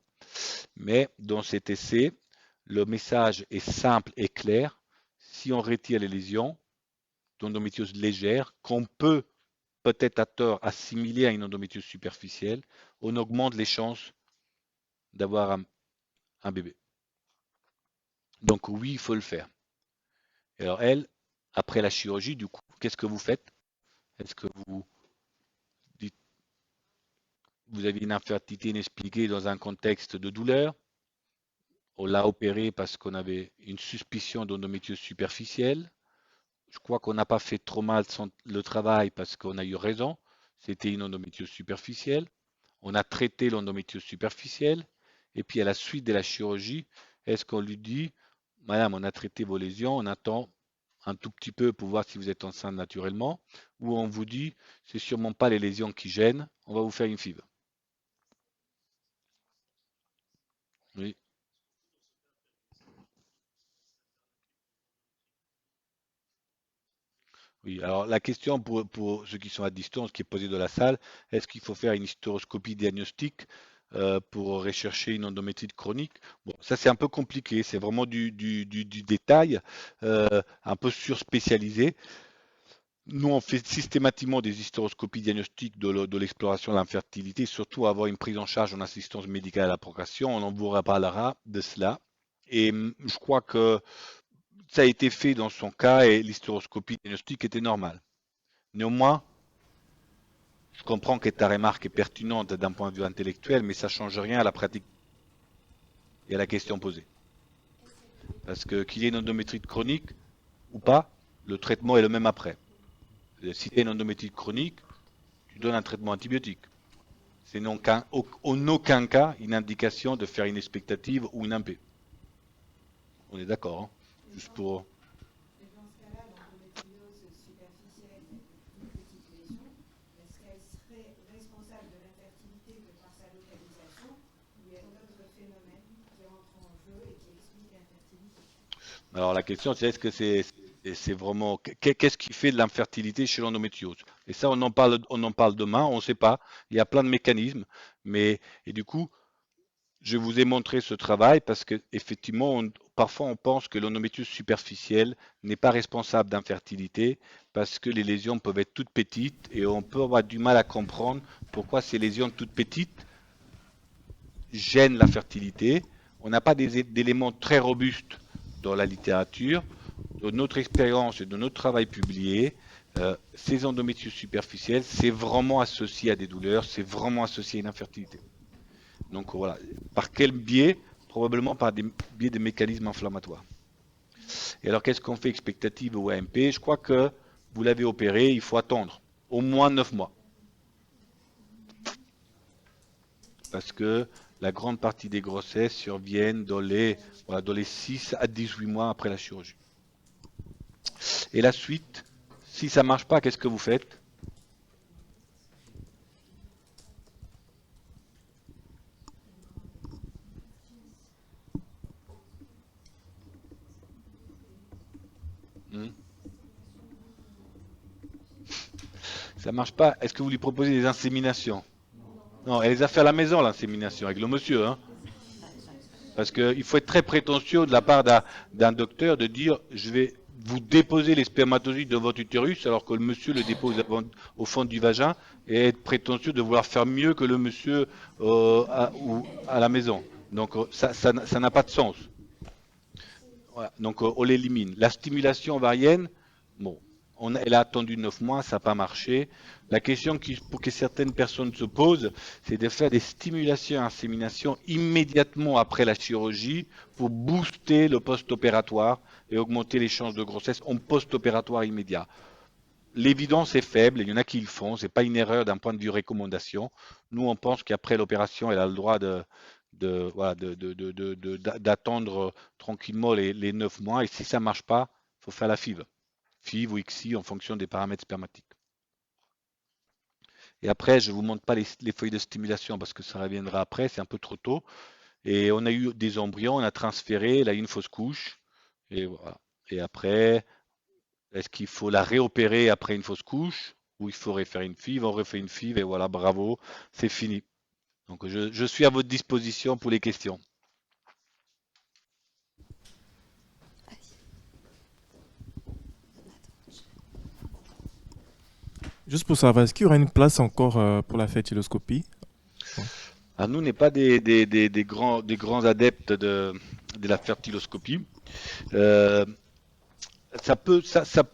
Mais dans cet essai, le message est simple et clair. Si on retire les lésions d'endométriose légère, qu'on peut peut-être à tort assimiler à une endométriose superficielle, on augmente les chances d'avoir un bébé. Donc oui, il faut le faire. Et alors elle, après la chirurgie, du coup, qu'est-ce que vous faites? Est-ce que vous dites, vous avez une infertilité inexpliquée dans un contexte de douleur? On l'a opéré parce qu'on avait une suspicion d'endométriose superficielle. Je crois qu'on n'a pas fait trop mal le travail parce qu'on a eu raison. C'était une endométriose superficielle. On a traité l'endométriose superficielle. Et puis à la suite de la chirurgie, est-ce qu'on lui dit, Madame, on a traité vos lésions, on attend un tout petit peu pour voir si vous êtes enceinte naturellement, ou on vous dit, c'est sûrement pas les lésions qui gênent, on va vous faire une FIV. Oui. Oui, alors la question pour ceux qui sont à distance, qui est posée dans la salle, est-ce qu'il faut faire une hystéroscopie diagnostique pour rechercher une endométrite chronique? Bon, ça c'est un peu compliqué, c'est vraiment du détail, un peu surspécialisé. Nous, on fait systématiquement des hystéroscopies diagnostiques de l'exploration de l'infertilité, surtout avoir une prise en charge en assistance médicale à la procréation. On en vous reparlera de cela. Et je crois que ça a été fait dans son cas et l'hystéroscopie diagnostique était normale. Néanmoins, je comprends que ta remarque est pertinente d'un point de vue intellectuel, mais ça ne change rien à la pratique et à la question posée. Parce que qu'il y ait une endométrite chronique ou pas, le traitement est le même après. Si tu as une endométrite chronique, tu donnes un traitement antibiotique. C'est en aucun cas une indication de faire une expectative ou une MP. On est d'accord, hein? Juste pour... Et dans ce cas-là, l'endométriose superficielle, donc une petite lésion, est-ce qu'elle serait responsable de l'infertilité de par sa localisation ou il y a d'autres phénomènes qui entrent en jeu et qui expliquent l'infertilité? Alors la question, c'est est-ce que c'est vraiment qu'est-ce qui fait de l'infertilité chez l'endométriose? Et ça, on en parle demain, on ne sait pas. Il y a plein de mécanismes, mais et du coup, je vous ai montré ce travail parce que effectivement, parfois on pense que l'endométriose superficielle n'est pas responsable d'infertilité parce que les lésions peuvent être toutes petites et on peut avoir du mal à comprendre pourquoi ces lésions toutes petites gênent la fertilité. On n'a pas d'éléments très robustes dans la littérature. De notre expérience et de notre travail publié, ces endométrioses superficielles, c'est vraiment associé à des douleurs, c'est vraiment associé à une infertilité. Donc voilà, par quel biais? Probablement par des biais de mécanismes inflammatoires. Et alors qu'est-ce qu'on fait expectative ou AMP? Je crois que vous l'avez opéré, il faut attendre au moins 9 mois. Parce que la grande partie des grossesses surviennent voilà, dans les 6 à 18 mois après la chirurgie. Et la suite, si ça ne marche pas, qu'est-ce que vous faites? Hmm. Ça marche pas. Est-ce que vous lui proposez des inséminations? Non, elle les a fait à la maison, l'insémination, avec le monsieur, hein. Parce qu'il faut être très prétentieux de la part d'un docteur de dire je vais vous déposer les spermatozoïdes de votre utérus alors que le monsieur le dépose au fond du vagin et être prétentieux de vouloir faire mieux que le monsieur ou à la maison. Donc ça n'a pas de sens. Voilà. Donc on l'élimine. La stimulation ovarienne, bon, elle a attendu 9 mois, ça n'a pas marché. La question pour que certaines personnes se posent, c'est de faire des stimulations à insémination immédiatement après la chirurgie pour booster le post-opératoire et augmenter les chances de grossesse en post-opératoire immédiat. L'évidence est faible, il y en a qui le font, c'est pas une erreur d'un point de vue recommandation. Nous, on pense qu'après l'opération, elle a le droit voilà, d'attendre tranquillement les 9 mois. Et si ça marche pas, il faut faire la FIV. FIV ou ICSI en fonction des paramètres spermatiques. Et après, je ne vous montre pas les feuilles de stimulation parce que ça reviendra après, c'est un peu trop tôt. Et on a eu des embryons, on a transféré, elle a eu une fausse couche. Et voilà. Et après, est-ce qu'il faut la réopérer après une fausse couche ou il faudrait faire une FIV? On refait une FIV et voilà, bravo, c'est fini. Donc je suis à votre disposition pour les questions. Juste pour savoir, est-ce qu'il y aura une place encore pour la fertiloscopie? Alors nous, n'est pas des grands adeptes de la fertiloscopie. Euh, ça peut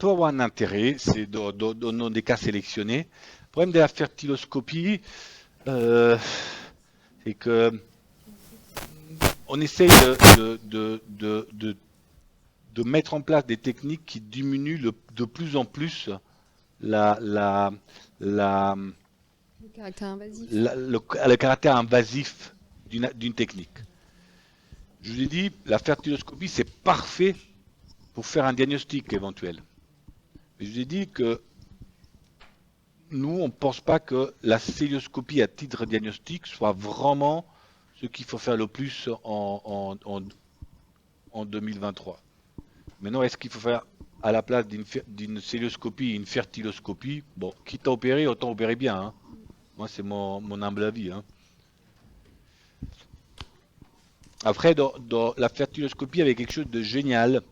avoir un intérêt, c'est dans des cas sélectionnés. Le problème de la fertiloscopie, euh, c'est que on essaye de mettre en place des techniques qui diminuent de plus en plus la, la, la, Le caractère invasif. le caractère invasif d'une technique. Je vous ai dit, la fertiloscopie, c'est parfait pour faire un diagnostic éventuel. Mais je vous ai dit que nous, on ne pense pas que la célioscopie à titre diagnostic soit vraiment ce qu'il faut faire le plus en 2023. Maintenant, est-ce qu'il faut faire à la place d'une célioscopie une fertiloscopie? Bon, quitte à opérer, autant opérer bien, hein. Moi, c'est mon humble avis, hein. Après, dans la fertiloscopie, il y avait quelque chose de génial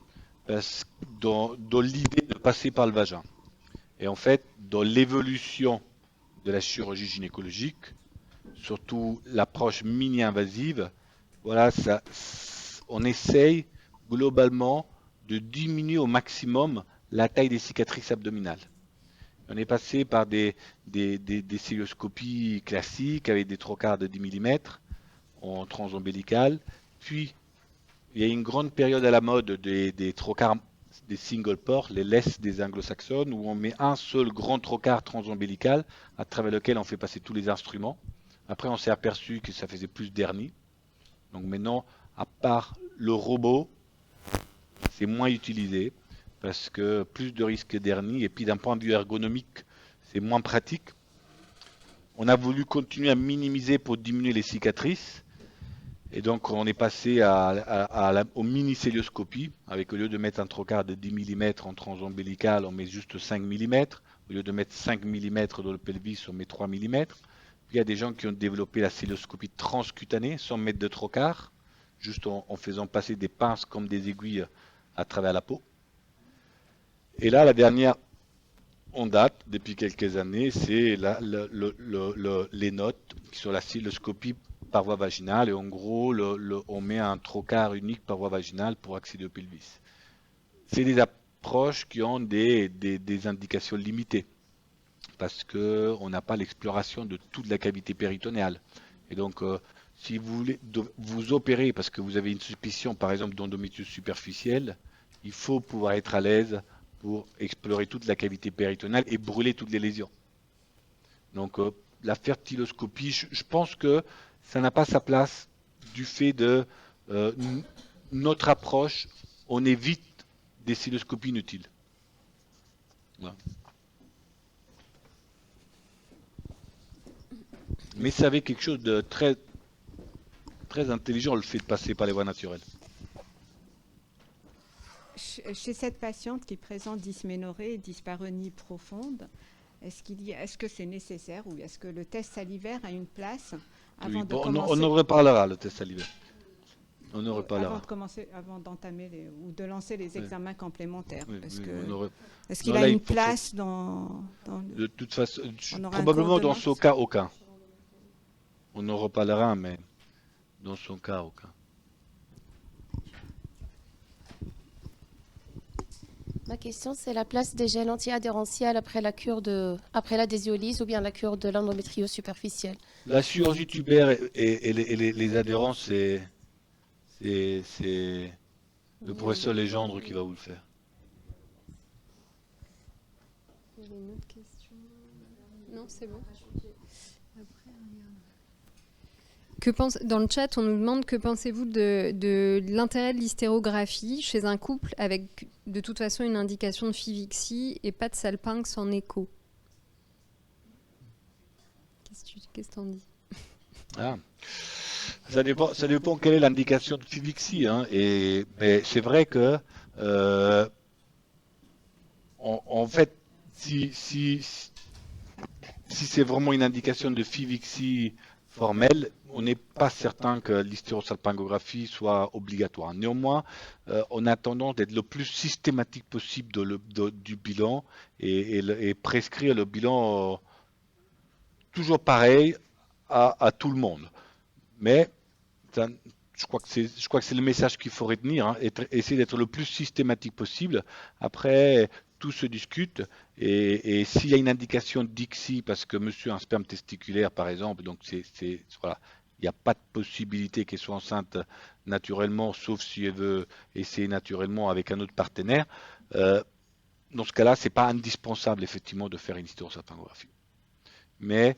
dans l'idée de passer par le vagin. Et en fait, dans l'évolution de la chirurgie gynécologique, surtout l'approche mini-invasive, voilà, on essaye globalement de diminuer au maximum la taille des cicatrices abdominales. On est passé par des célioscopies classiques avec des trocars de 10 mm en transombilical, puis il y a une grande période à la mode des trocars, des single ports, les LES des anglo-saxonnes, où on met un seul grand trocar transombilical à travers lequel on fait passer tous les instruments. Après, on s'est aperçu que ça faisait plus d'hernie. Donc maintenant, à part le robot, c'est moins utilisé parce que plus de risques d'hernie et puis d'un point de vue ergonomique, c'est moins pratique. On a voulu continuer à minimiser pour diminuer les cicatrices. Et donc, on est passé aux mini-célioscopies, avec au lieu de mettre un trocar de 10 mm en transombilical, on met juste 5 mm. Au lieu de mettre 5 mm dans le pelvis, on met 3 mm. Puis il y a des gens qui ont développé la célioscopie transcutanée, sans mettre de trocar, juste en faisant passer des pinces comme des aiguilles à travers la peau. Et là, la dernière en date, depuis quelques années, c'est les notes qui sont la célioscopie par voie vaginale. Et en gros, on met un trocar unique par voie vaginale pour accéder au pelvis. C'est des approches qui ont des indications limitées parce qu'on n'a pas l'exploration de toute la cavité péritonéale. Et donc, si vous voulez vous opérer parce que vous avez une suspicion, par exemple, d'endométriose superficielle, il faut pouvoir être à l'aise pour explorer toute la cavité péritonéale et brûler toutes les lésions. Donc, la fertiloscopie, je pense que ça n'a pas sa place du fait de notre approche, on évite des célioscopies inutiles. Voilà. Mais ça avait quelque chose de très, très intelligent, le fait de passer par les voies naturelles. Chez cette patiente qui présente dysménorrhée et dyspareunie profonde, est-ce que c'est nécessaire ou est-ce que le test salivaire a une place Oui, avant de bon, on en commencer, reparlera, le test salivaire. On en reparlera. avant d'entamer ou de lancer les Oui, examens complémentaires? oui, Parce oui, que est-ce non, qu'il a là, il une faut place dans de toute façon, on aura un cours probablement dans demain? son cas, aucun. On en reparlera, mais dans son cas, aucun. Ma question, c'est la place des gels anti-adhérentiels après la désiolyse ou bien la cure de l'endométriose superficielle. La chirurgie tubaire et les adhérences, c'est le professeur Legendre qui va vous le faire. Il y avait une autre question. Non, c'est bon. Après, dans le chat, on nous demande que pensez-vous de l'intérêt de l'hystérographie chez un couple avec de toute façon une indication de FIVIXI et pas de salpinx en écho. Qu'est-ce que t'en dis? Ah. Ça dépend quelle est l'indication de FIVIXI, hein, mais c'est vrai que, euh, en fait, si c'est vraiment une indication de FIVIXI formelle, on n'est pas certain que l'hystérosalpingographie soit obligatoire. Néanmoins, on a tendance d'être le plus systématique possible du bilan et prescrire le bilan toujours pareil à tout le monde. Mais ça, je crois que c'est le message qu'il faut retenir, hein, essayer d'être le plus systématique possible. Après, tout se discute. Et s'il y a une indication d'ICSI, parce que monsieur a un sperme testiculaire, par exemple, donc voilà, il n'y a pas de possibilité qu'elle soit enceinte naturellement, sauf si elle veut essayer naturellement avec un autre partenaire. Euh, Dans ce cas-là, c'est pas indispensable, effectivement, de faire une hystérosalpingographie. Mais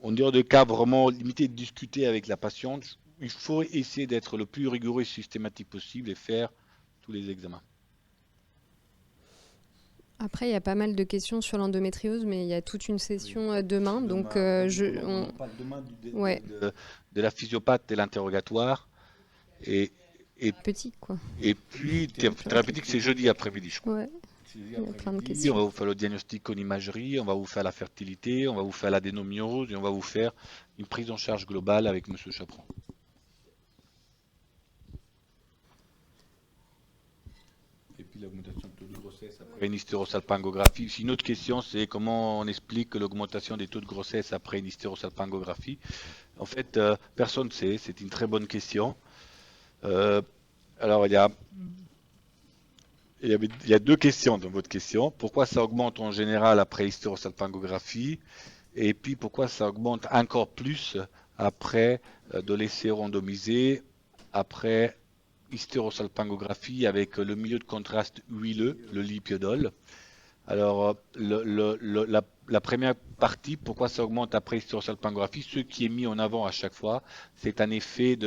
en dehors de cas vraiment limités, de discuter avec la patiente, il faut essayer d'être le plus rigoureux et systématique possible et faire tous les examens. Après, il y a pas mal de questions sur l'endométriose, mais il y a toute une session demain. Donc, On parle demain ouais, de la physiopathe et l'interrogatoire. Et, et, petit, quoi. et puis, thérapeutique, c'est jeudi après-midi, je crois. Ouais, Jeudi il y a plein de après-midi, on questions. va vous faire le diagnostic en imagerie, on va vous faire la fertilité, on va vous faire l'adénomiose et on va vous faire une prise en charge globale avec monsieur Chaperon. Et puis l'augmentation de taux de grossesse après une hystérosalpingographie. Une autre question, c'est comment on explique l'augmentation des taux de grossesse après une hystérosalpingographie. En fait, personne ne sait, c'est une très bonne question. Euh, alors, il y a deux questions dans votre question. Pourquoi ça augmente en général après hystérosalpingographie? Et puis pourquoi ça augmente encore plus après de laisser randomiser, après hystérosalpingographie avec le milieu de contraste huileux, le lipiodol. Alors, la première partie, pourquoi ça augmente après hystérosalpingographie, ce qui est mis en avant à chaque fois, c'est un effet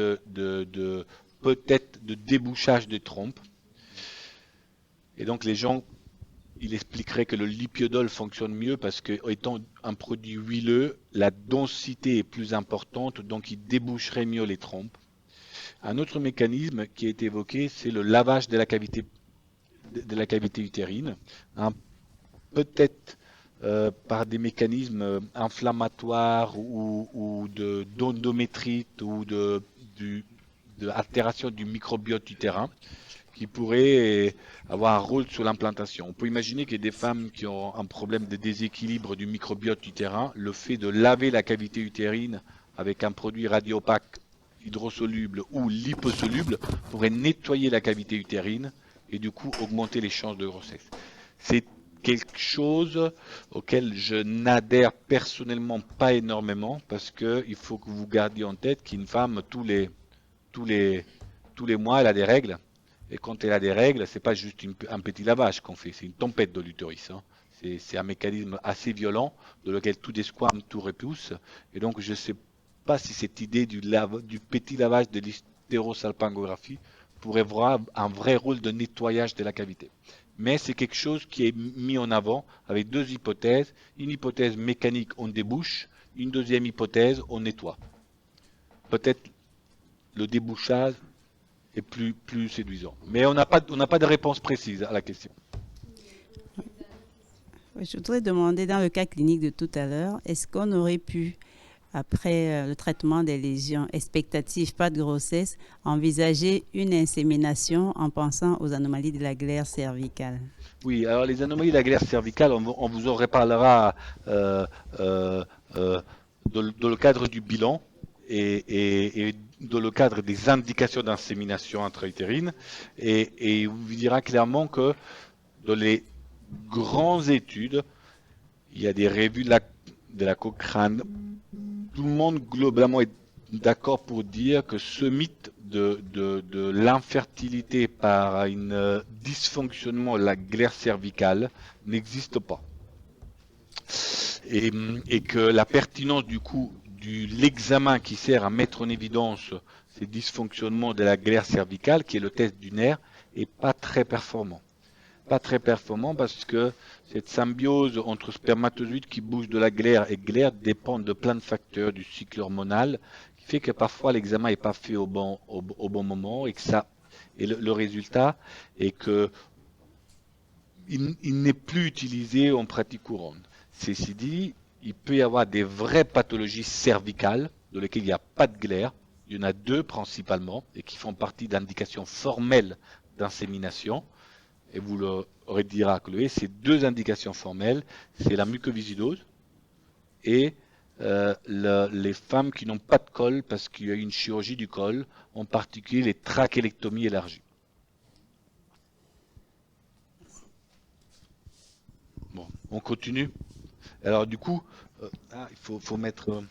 peut-être de débouchage des trompes. Et donc les gens, il expliquerait que le lipiodol fonctionne mieux parce que, étant un produit huileux, la densité est plus importante, donc il déboucherait mieux les trompes. Un autre mécanisme qui a été évoqué, c'est le lavage de la cavité utérine, hein, peut-être par des mécanismes inflammatoires ou d'endométrite ou de altération du microbiote utérin qui pourrait avoir un rôle sur l'implantation. On peut imaginer qu'il y a des femmes qui ont un problème de déséquilibre du microbiote utérin. Le fait de laver la cavité utérine avec un produit radiopaque hydrosoluble ou liposoluble pourrait nettoyer la cavité utérine et du coup augmenter les chances de grossesse. C'est quelque chose auquel je n'adhère personnellement pas énormément parce qu'il faut que vous gardiez en tête qu'une femme, tous les mois, elle a des règles. Et quand elle a des règles, c'est pas juste un petit lavage qu'on fait, c'est une tempête de l'utérus. Hein. C'est un mécanisme assez violent de lequel tout desquame, tout repousse. Et donc je ne sais pas si cette idée du petit lavage de l'hystérosalpingographie pourrait avoir un vrai rôle de nettoyage de la cavité. Mais c'est quelque chose qui est mis en avant avec deux hypothèses. Une hypothèse mécanique, on débouche. Une deuxième hypothèse, on nettoie. Peut-être le débouchage est plus séduisant. Mais on n'a pas de réponse précise à la question. Je voudrais demander, dans le cas clinique de tout à l'heure, est-ce qu'on aurait pu, après le traitement des lésions expectatives, pas de grossesse, envisager une insémination en pensant aux anomalies de la glaire cervicale? Oui, alors les anomalies de la glaire cervicale, on vous en reparlera euh, euh, dans le cadre du bilan et dans le cadre des indications d'insémination intra-utérine. Et il vous dira clairement que dans les grandes études, il y a des revues de la Cochrane. Tout le monde globalement est d'accord pour dire que ce mythe de l'infertilité par un dysfonctionnement de la glaire cervicale n'existe pas. Et que la pertinence du coup l'examen qui sert à mettre en évidence ces dysfonctionnements de la glaire cervicale, qui est le test du nerf, est pas très performant. Pas très performant parce que cette symbiose entre spermatozoïdes qui bougent de la glaire et glaire dépend de plein de facteurs du cycle hormonal, qui fait que parfois l'examen n'est pas fait au bon moment et que le résultat est que il n'est plus utilisé en pratique courante. Ceci dit, il peut y avoir des vraies pathologies cervicales dans lesquelles il n'y a pas de glaire. Il y en a deux principalement et qui font partie d'indications formelles d'insémination. Et vous le redirez, ces deux indications formelles, c'est la mucoviscidose et les femmes qui n'ont pas de col parce qu'il y a une chirurgie du col, en particulier les trachélectomies élargies. Bon, on continue. Alors du coup, il faut mettre...